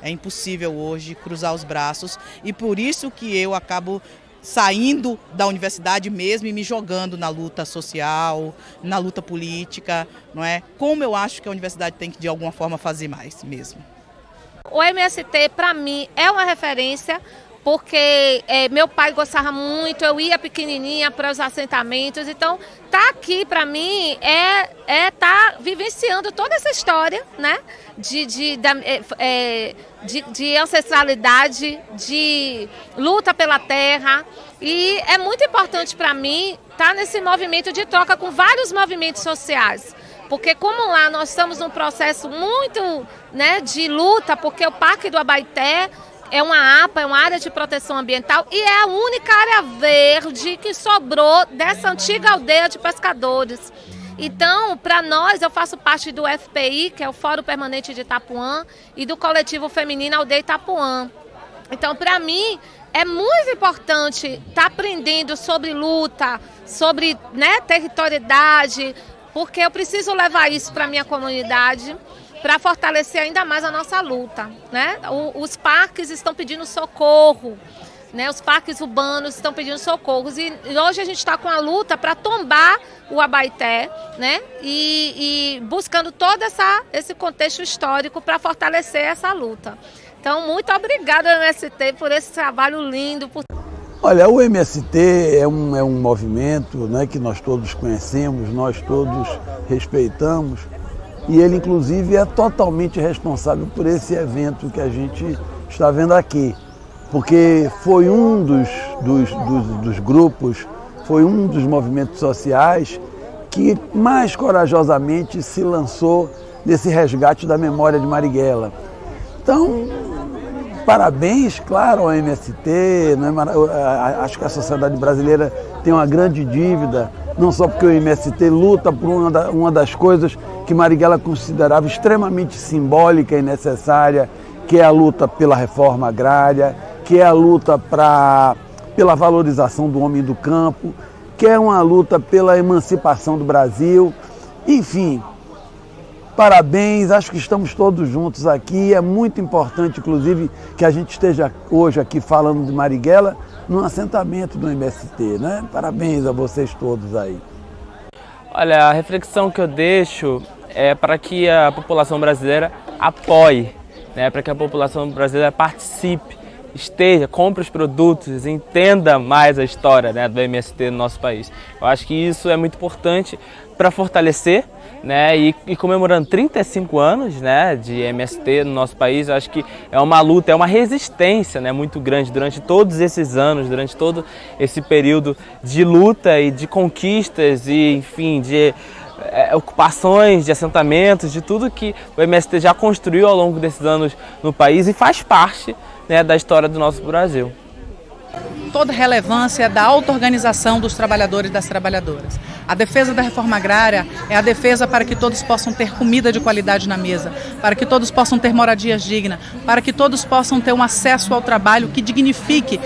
É impossível hoje cruzar os braços, e por isso que eu acabo saindo da universidade mesmo e me jogando na luta social, na luta política, não é? Como eu acho que a universidade tem que de alguma forma fazer mais mesmo. O MST para mim é uma referência, porque meu pai gostava muito, eu ia pequenininha para os assentamentos, então tá aqui para mim tá vivenciando toda essa história, né, de ancestralidade, de luta pela terra, e é muito importante para mim estar nesse movimento de troca com vários movimentos sociais. Porque como lá nós estamos num processo muito, né, de luta, porque o Parque do Abaeté é uma APA, é uma área de proteção ambiental, e é a única área verde que sobrou dessa antiga aldeia de pescadores. Então, para nós, eu faço parte do FPI, que é o Fórum Permanente de Itapuã, e do coletivo feminino Aldeia Itapuã. Então, para mim, é muito importante estar aprendendo sobre luta, sobre, né, territorialidade, porque eu preciso levar isso para a minha comunidade, para fortalecer ainda mais a nossa luta, né? Os parques estão pedindo socorro, né? Os parques urbanos estão pedindo socorro, e hoje a gente está com a luta para tombar o Abaeté, né? E buscando todo esse contexto histórico para fortalecer essa luta. Então, muito obrigada, MST, por esse trabalho lindo. Olha, o MST é um movimento, né, que nós todos conhecemos, nós todos respeitamos, e ele, inclusive, é totalmente responsável por esse evento que a gente está vendo aqui, porque foi um dos grupos, foi um dos movimentos sociais que mais corajosamente se lançou nesse resgate da memória de Marighella. Então, parabéns, claro, ao MST, né? Acho que a sociedade brasileira tem uma grande dívida, não só porque o MST luta por uma das coisas que Marighella considerava extremamente simbólica e necessária, que é a luta pela reforma agrária, que é a luta pela valorização do homem do campo, que é uma luta pela emancipação do Brasil. Enfim, parabéns, acho que estamos todos juntos aqui. É muito importante, inclusive, que a gente esteja hoje aqui falando de Marighella num assentamento do MST, né? Parabéns a vocês todos aí. Olha, a reflexão que eu deixo é para que a população brasileira apoie, né? Para que a população brasileira participe, esteja, compre os produtos, entenda mais a história, né, do MST no nosso país. Eu acho que isso é muito importante para fortalecer, né, e comemorando 35 anos, né, de MST no nosso país. Eu acho que é uma luta, é uma resistência, né, muito grande durante todos esses anos, durante todo esse período de luta e de conquistas e, enfim, de ocupações, de assentamentos, de tudo que o MST já construiu ao longo desses anos no país e faz parte, né, da história do nosso Brasil. Toda a relevância da auto-organização dos trabalhadores e das trabalhadoras. A defesa da reforma agrária é a defesa para que todos possam ter comida de qualidade na mesa, para que todos possam ter moradias dignas, para que todos possam ter um acesso ao trabalho que dignifique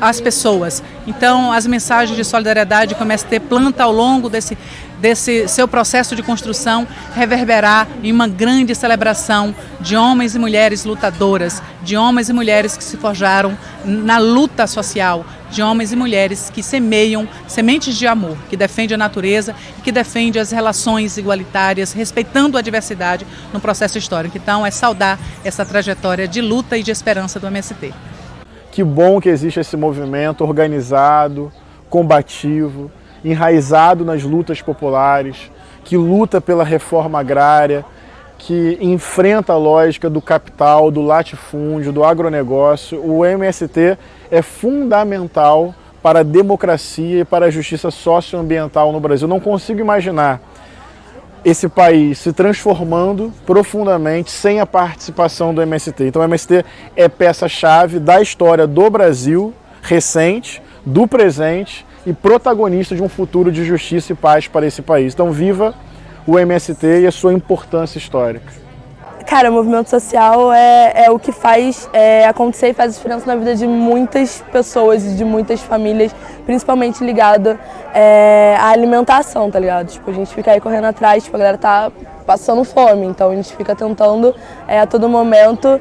as pessoas. Então, as mensagens de solidariedade que o MST planta ao longo desse seu processo de construção reverberar em uma grande celebração de homens e mulheres lutadoras, de homens e mulheres que se forjaram na luta social, de homens e mulheres que semeiam sementes de amor, que defendem a natureza e que defendem as relações igualitárias, respeitando a diversidade no processo histórico. Então, é saudar essa trajetória de luta e de esperança do MST. Que bom que existe esse movimento organizado, combativo, enraizado nas lutas populares, que luta pela reforma agrária, que enfrenta a lógica do capital, do latifúndio, do agronegócio. O MST é fundamental para a democracia e para a justiça socioambiental no Brasil. Não consigo imaginar esse país se transformando profundamente sem a participação do MST. Então o MST é peça-chave da história do Brasil recente, do presente e protagonista de um futuro de justiça e paz para esse país. Então viva o MST e a sua importância histórica. Cara, o movimento social é o que faz acontecer e faz diferença na vida de muitas pessoas e de muitas famílias, principalmente ligado à alimentação, tá ligado? Tipo, a gente fica aí correndo atrás, tipo, a galera tá passando fome, então a gente fica tentando a todo momento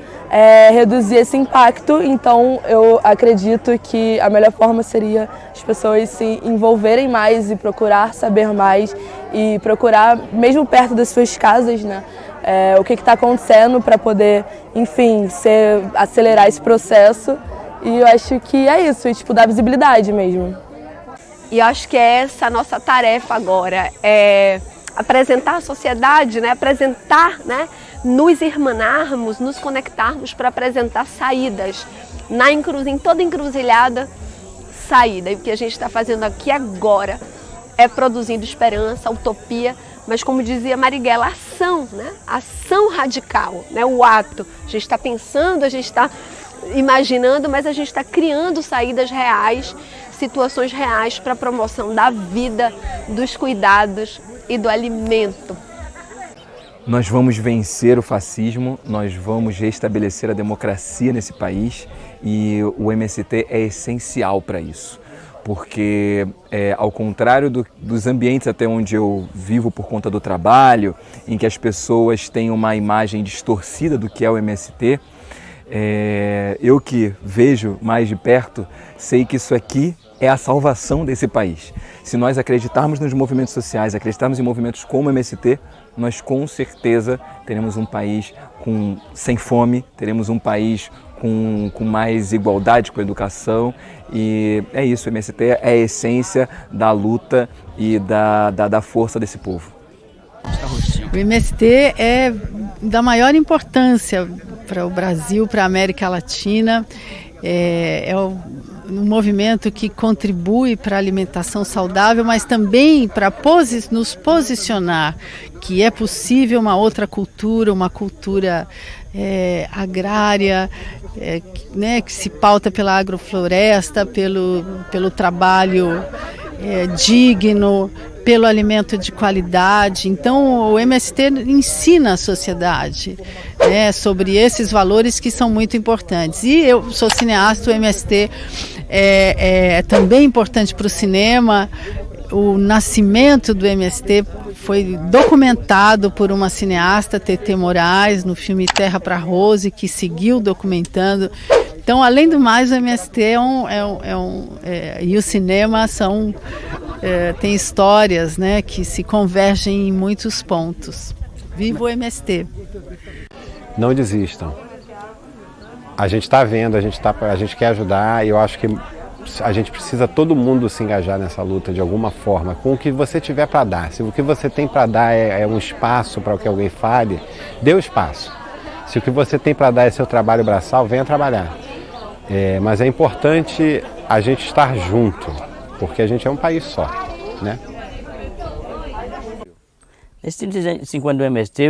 reduzir esse impacto. Então eu acredito que a melhor forma seria as pessoas se envolverem mais e procurar saber mais e procurar, mesmo perto das suas casas, né? O que está acontecendo para poder, enfim, acelerar esse processo. E eu acho que é isso, e, tipo, dar visibilidade mesmo. E eu acho que é essa a nossa tarefa agora, apresentar a sociedade, né? Apresentar, né? Nos irmanarmos, nos conectarmos para apresentar saídas. Em toda encruzilhada, saída. E o que a gente está fazendo aqui agora é produzindo esperança, utopia, mas como dizia Marighella, ação, né? Ação radical, né? O ato. A gente está pensando, a gente está imaginando, mas a gente está criando saídas reais, situações reais para a promoção da vida, dos cuidados e do alimento. Nós vamos vencer o fascismo, nós vamos restabelecer a democracia nesse país e o MST é essencial para isso. Porque, ao contrário dos ambientes até onde eu vivo por conta do trabalho, em que as pessoas têm uma imagem distorcida do que é o MST, eu que vejo mais de perto, sei que isso aqui é a salvação desse país. Se nós acreditarmos nos movimentos sociais, acreditarmos em movimentos como o MST, nós com certeza teremos um país sem fome, teremos um país com mais igualdade com a educação e é isso, o MST é a essência da luta e da força desse povo. O MST é da maior importância para o Brasil, para a América Latina, é um movimento que contribui para a alimentação saudável, mas também para nos posicionar que é possível uma outra cultura, uma cultura agrária, né, que se pauta pela agrofloresta, pelo trabalho digno, pelo alimento de qualidade. Então o MST ensina a sociedade, né, sobre esses valores que são muito importantes. E eu sou cineasta, o MST é também importante para o cinema. O nascimento do MST foi documentado por uma cineasta, Tetê Moraes, no filme Terra para Rose, que seguiu documentando. Então, além do mais, o MST e o cinema tem histórias, né, que se convergem em muitos pontos. Viva o MST! Não desistam. A gente está vendo, a gente quer ajudar e eu acho que a gente precisa todo mundo se engajar nessa luta de alguma forma, com o que você tiver para dar. Se o que você tem para dar é um espaço para que alguém fale, dê o espaço. Se o que você tem para dar é seu trabalho braçal, venha trabalhar. Mas é importante a gente estar junto, porque a gente é um país só, né? Nesses 35 anos do MST,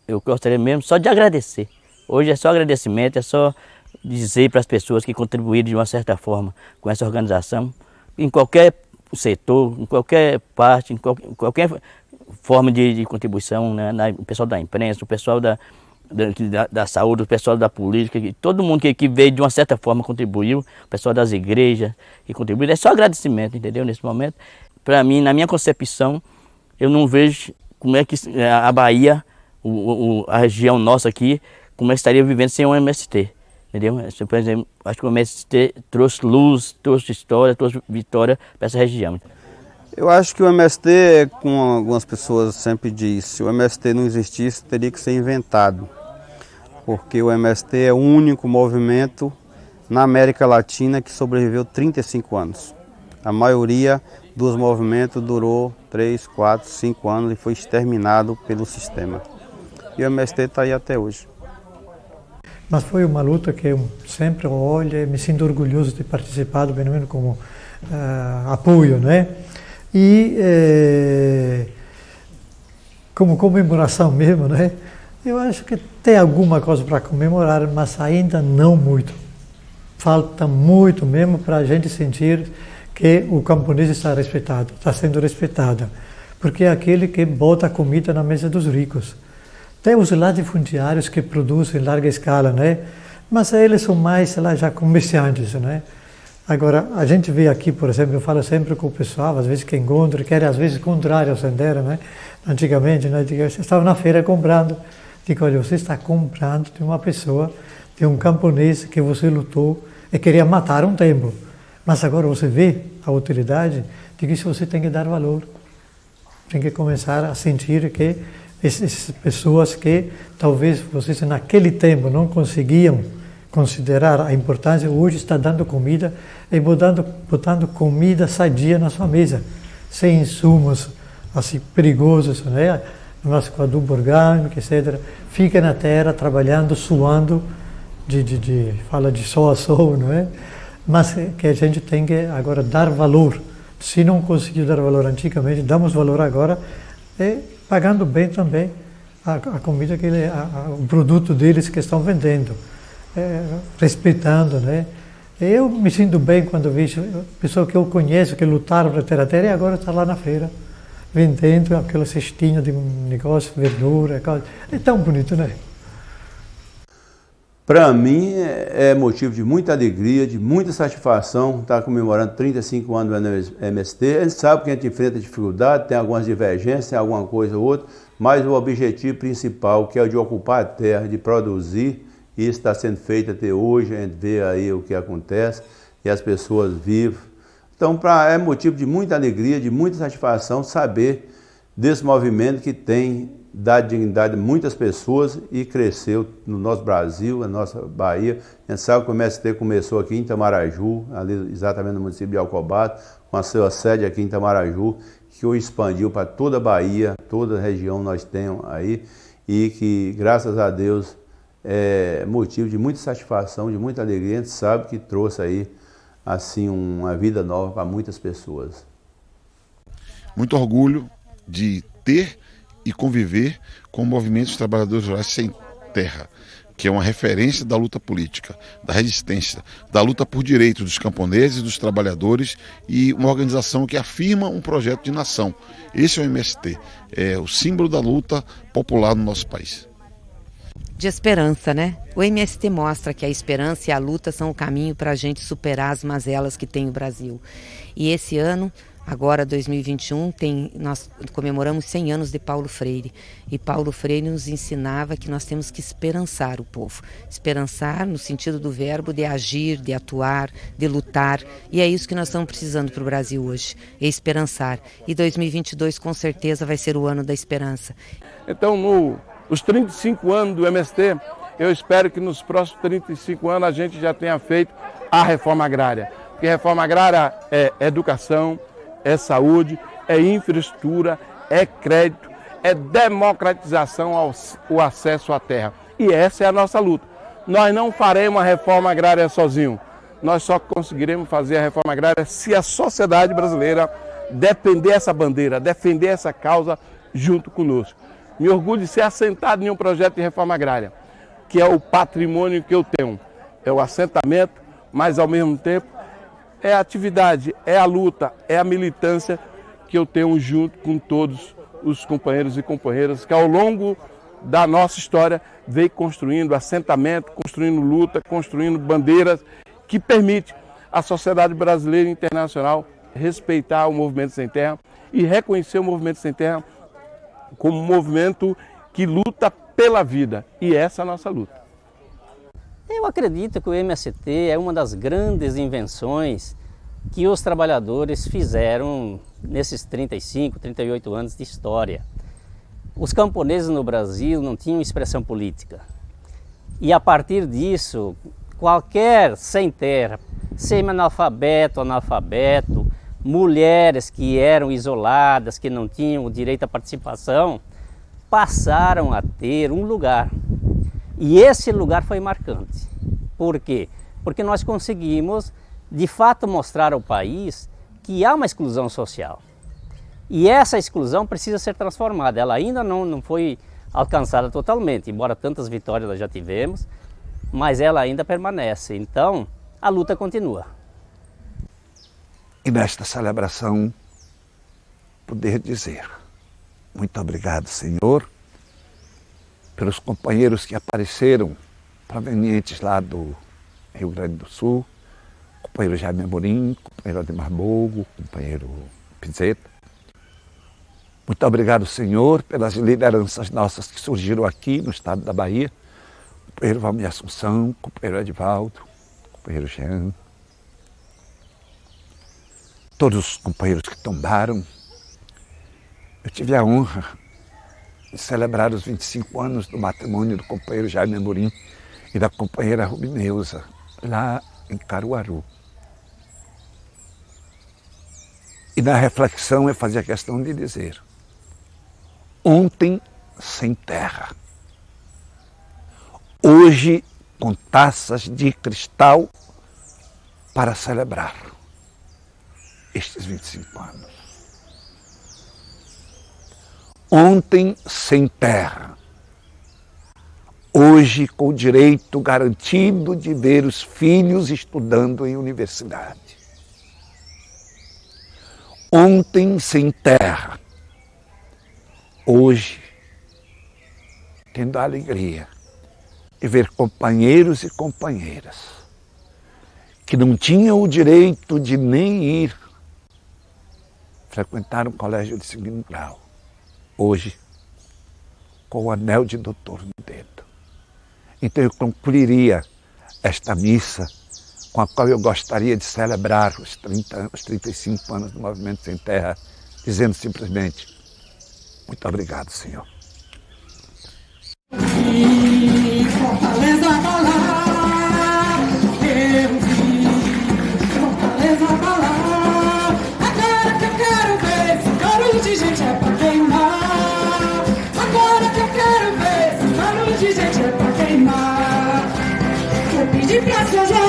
eu gostaria mesmo só de agradecer. Hoje é só agradecimento, é só dizer para as pessoas que contribuíram de uma certa forma com essa organização, em qualquer setor, em qualquer parte, em qualquer forma de contribuição, né? O pessoal da imprensa, o pessoal da saúde, o pessoal da política, todo mundo que veio de uma certa forma contribuiu, o pessoal das igrejas que contribuiu, é só agradecimento, entendeu? Nesse momento, para mim, na minha concepção, eu não vejo como é que a Bahia, a região nossa aqui, como é que estaria vivendo sem o MST, entendeu? Por exemplo, acho que o MST trouxe luz, trouxe história, trouxe vitória para essa região. Eu acho que o MST, como algumas pessoas sempre dizem, se o MST não existisse, teria que ser inventado. Porque o MST é o único movimento na América Latina que sobreviveu 35 anos. A maioria dos movimentos durou 3, 4, 5 anos e foi exterminado pelo sistema. E o MST está aí até hoje. Mas foi uma luta que eu sempre olho e me sinto orgulhoso de ter participado, pelo menos como apoio, né? E como comemoração mesmo, né? Eu acho que tem alguma coisa para comemorar, mas ainda não muito. Falta muito mesmo para a gente sentir que o camponês está respeitado, está sendo respeitado. Porque é aquele que bota a comida na mesa dos ricos. Tem os latifundiários que produzem em larga escala, né? Mas eles são mais, sei lá, já comerciantes, né? Agora, a gente vê aqui, por exemplo, eu falo sempre com o pessoal, às vezes que encontro, quer às vezes contrário ao sendero, né? Antigamente, né? Eu estava na feira comprando. Digo, olha, você está comprando de uma pessoa, de um camponês que você lutou e queria matar um tempo. Mas agora você vê a utilidade de que isso você tem que dar valor. Tem que começar a sentir que essas pessoas que talvez vocês naquele tempo não conseguiam considerar a importância, hoje está dando comida e botando comida sadia na sua mesa, sem insumos assim perigosos, né? Mas com adubo orgânico, etc. Fica na terra trabalhando, suando, fala de sol a sol, não é? Mas que a gente tem que agora dar valor. Se não conseguiu dar valor antigamente, damos valor agora, e pagando bem também a comida, o produto deles que estão vendendo, respeitando, né? Eu me sinto bem quando vejo pessoas que eu conheço, que lutaram para ter a terra e agora está lá na feira, vendendo aquela cestinha de negócio, verdura, é tão bonito, né? Para mim é motivo de muita alegria, de muita satisfação estar comemorando 35 anos do MST. A gente sabe que a gente enfrenta dificuldade, tem algumas divergências, tem alguma coisa ou outra, mas o objetivo principal, que é o de ocupar a terra, de produzir, isso está sendo feito até hoje, a gente vê aí o que acontece e as pessoas vivem. Então é motivo de muita alegria, de muita satisfação saber desse movimento que tem dado dignidade a muitas pessoas e cresceu no nosso Brasil, na nossa Bahia. A gente sabe que o MST começou aqui em Itamaraju, ali exatamente no município de Alcobaça, com a sua sede aqui em Itamaraju, que o expandiu para toda a Bahia, toda a região nós temos aí, e que, graças a Deus, é motivo de muita satisfação, de muita alegria. A gente sabe que trouxe aí, assim, uma vida nova para muitas pessoas. Muito orgulho de ter e conviver com o movimento dos trabalhadores rurais sem terra, que é uma referência da luta política, da resistência, da luta por direitos dos camponeses, dos trabalhadores, e uma organização que afirma um projeto de nação. Esse é o MST, é o símbolo da luta popular no nosso país. De esperança, né? O MST mostra que a esperança e a luta são o caminho para a gente superar as mazelas que tem o Brasil. E esse ano, agora 2021, nós comemoramos 100 anos de Paulo Freire. E Paulo Freire nos ensinava que nós temos que esperançar o povo. Esperançar no sentido do verbo de agir, de atuar, de lutar. E é isso que nós estamos precisando para o Brasil hoje, é esperançar. E 2022 com certeza vai ser o ano da esperança. Então, os 35 anos do MST, eu espero que nos próximos 35 anos a gente já tenha feito a reforma agrária. Porque reforma agrária é educação, é saúde, é infraestrutura, é crédito, é democratização ao acesso à terra. E essa é a nossa luta. Nós não faremos a reforma agrária sozinho. Nós só conseguiremos fazer a reforma agrária se a sociedade brasileira defender essa bandeira, defender essa causa junto conosco. Me orgulho de ser assentado em um projeto de reforma agrária, que é o patrimônio que eu tenho. É o assentamento, mas ao mesmo tempo é a atividade, é a luta, é a militância que eu tenho junto com todos os companheiros e companheiras que ao longo da nossa história veio construindo assentamento, construindo luta, construindo bandeiras que permite à sociedade brasileira e internacional respeitar o Movimento Sem Terra e reconhecer o Movimento Sem Terra como um movimento que luta pela vida. E essa é a nossa luta. Eu acredito que o MST é uma das grandes invenções que os trabalhadores fizeram nesses 35, 38 anos de história. Os camponeses no Brasil não tinham expressão política. E a partir disso, qualquer sem terra, semi-analfabeto, analfabeto, mulheres que eram isoladas, que não tinham o direito à participação, passaram a ter um lugar. E esse lugar foi marcante. Por quê? Porque nós conseguimos, de fato, mostrar ao país que há uma exclusão social. E essa exclusão precisa ser transformada, ela ainda não foi alcançada totalmente, embora tantas vitórias nós já tivemos, mas ela ainda permanece, então a luta continua. E nesta celebração, poder dizer, muito obrigado, Senhor, pelos companheiros que apareceram, provenientes lá do Rio Grande do Sul, companheiro Jaime Amorim, companheiro Ademar Bogo, companheiro Pizeta. Muito obrigado, Senhor, pelas lideranças nossas que surgiram aqui no estado da Bahia, companheiro Valmir Assunção, companheiro Edivaldo, companheiro Jean, todos os companheiros que tombaram. Eu tive a honra de celebrar os 25 anos do matrimônio do companheiro Jaime Amorim e da companheira Rubineuza, lá em Caruaru. E na reflexão eu fazia questão de dizer, ontem sem terra, hoje com taças de cristal para celebrar estes 25 anos. Ontem sem terra, hoje com o direito garantido de ver os filhos estudando em universidade. Ontem sem terra, hoje tendo a alegria de ver companheiros e companheiras que não tinham o direito de nem ir frequentar um colégio de segundo grau, hoje com o anel de doutor no dedo. Então eu concluiria esta missa com a qual eu gostaria de celebrar os 35 anos do Movimento Sem Terra, dizendo simplesmente, muito obrigado, Senhor. Fortaleza falar, eu vi Fortaleza falar. Agora que eu quero ver esse barulho de gente é pra queimar. Agora que eu quero ver esse barulho de gente é pra queimar. Eu pedi pra São João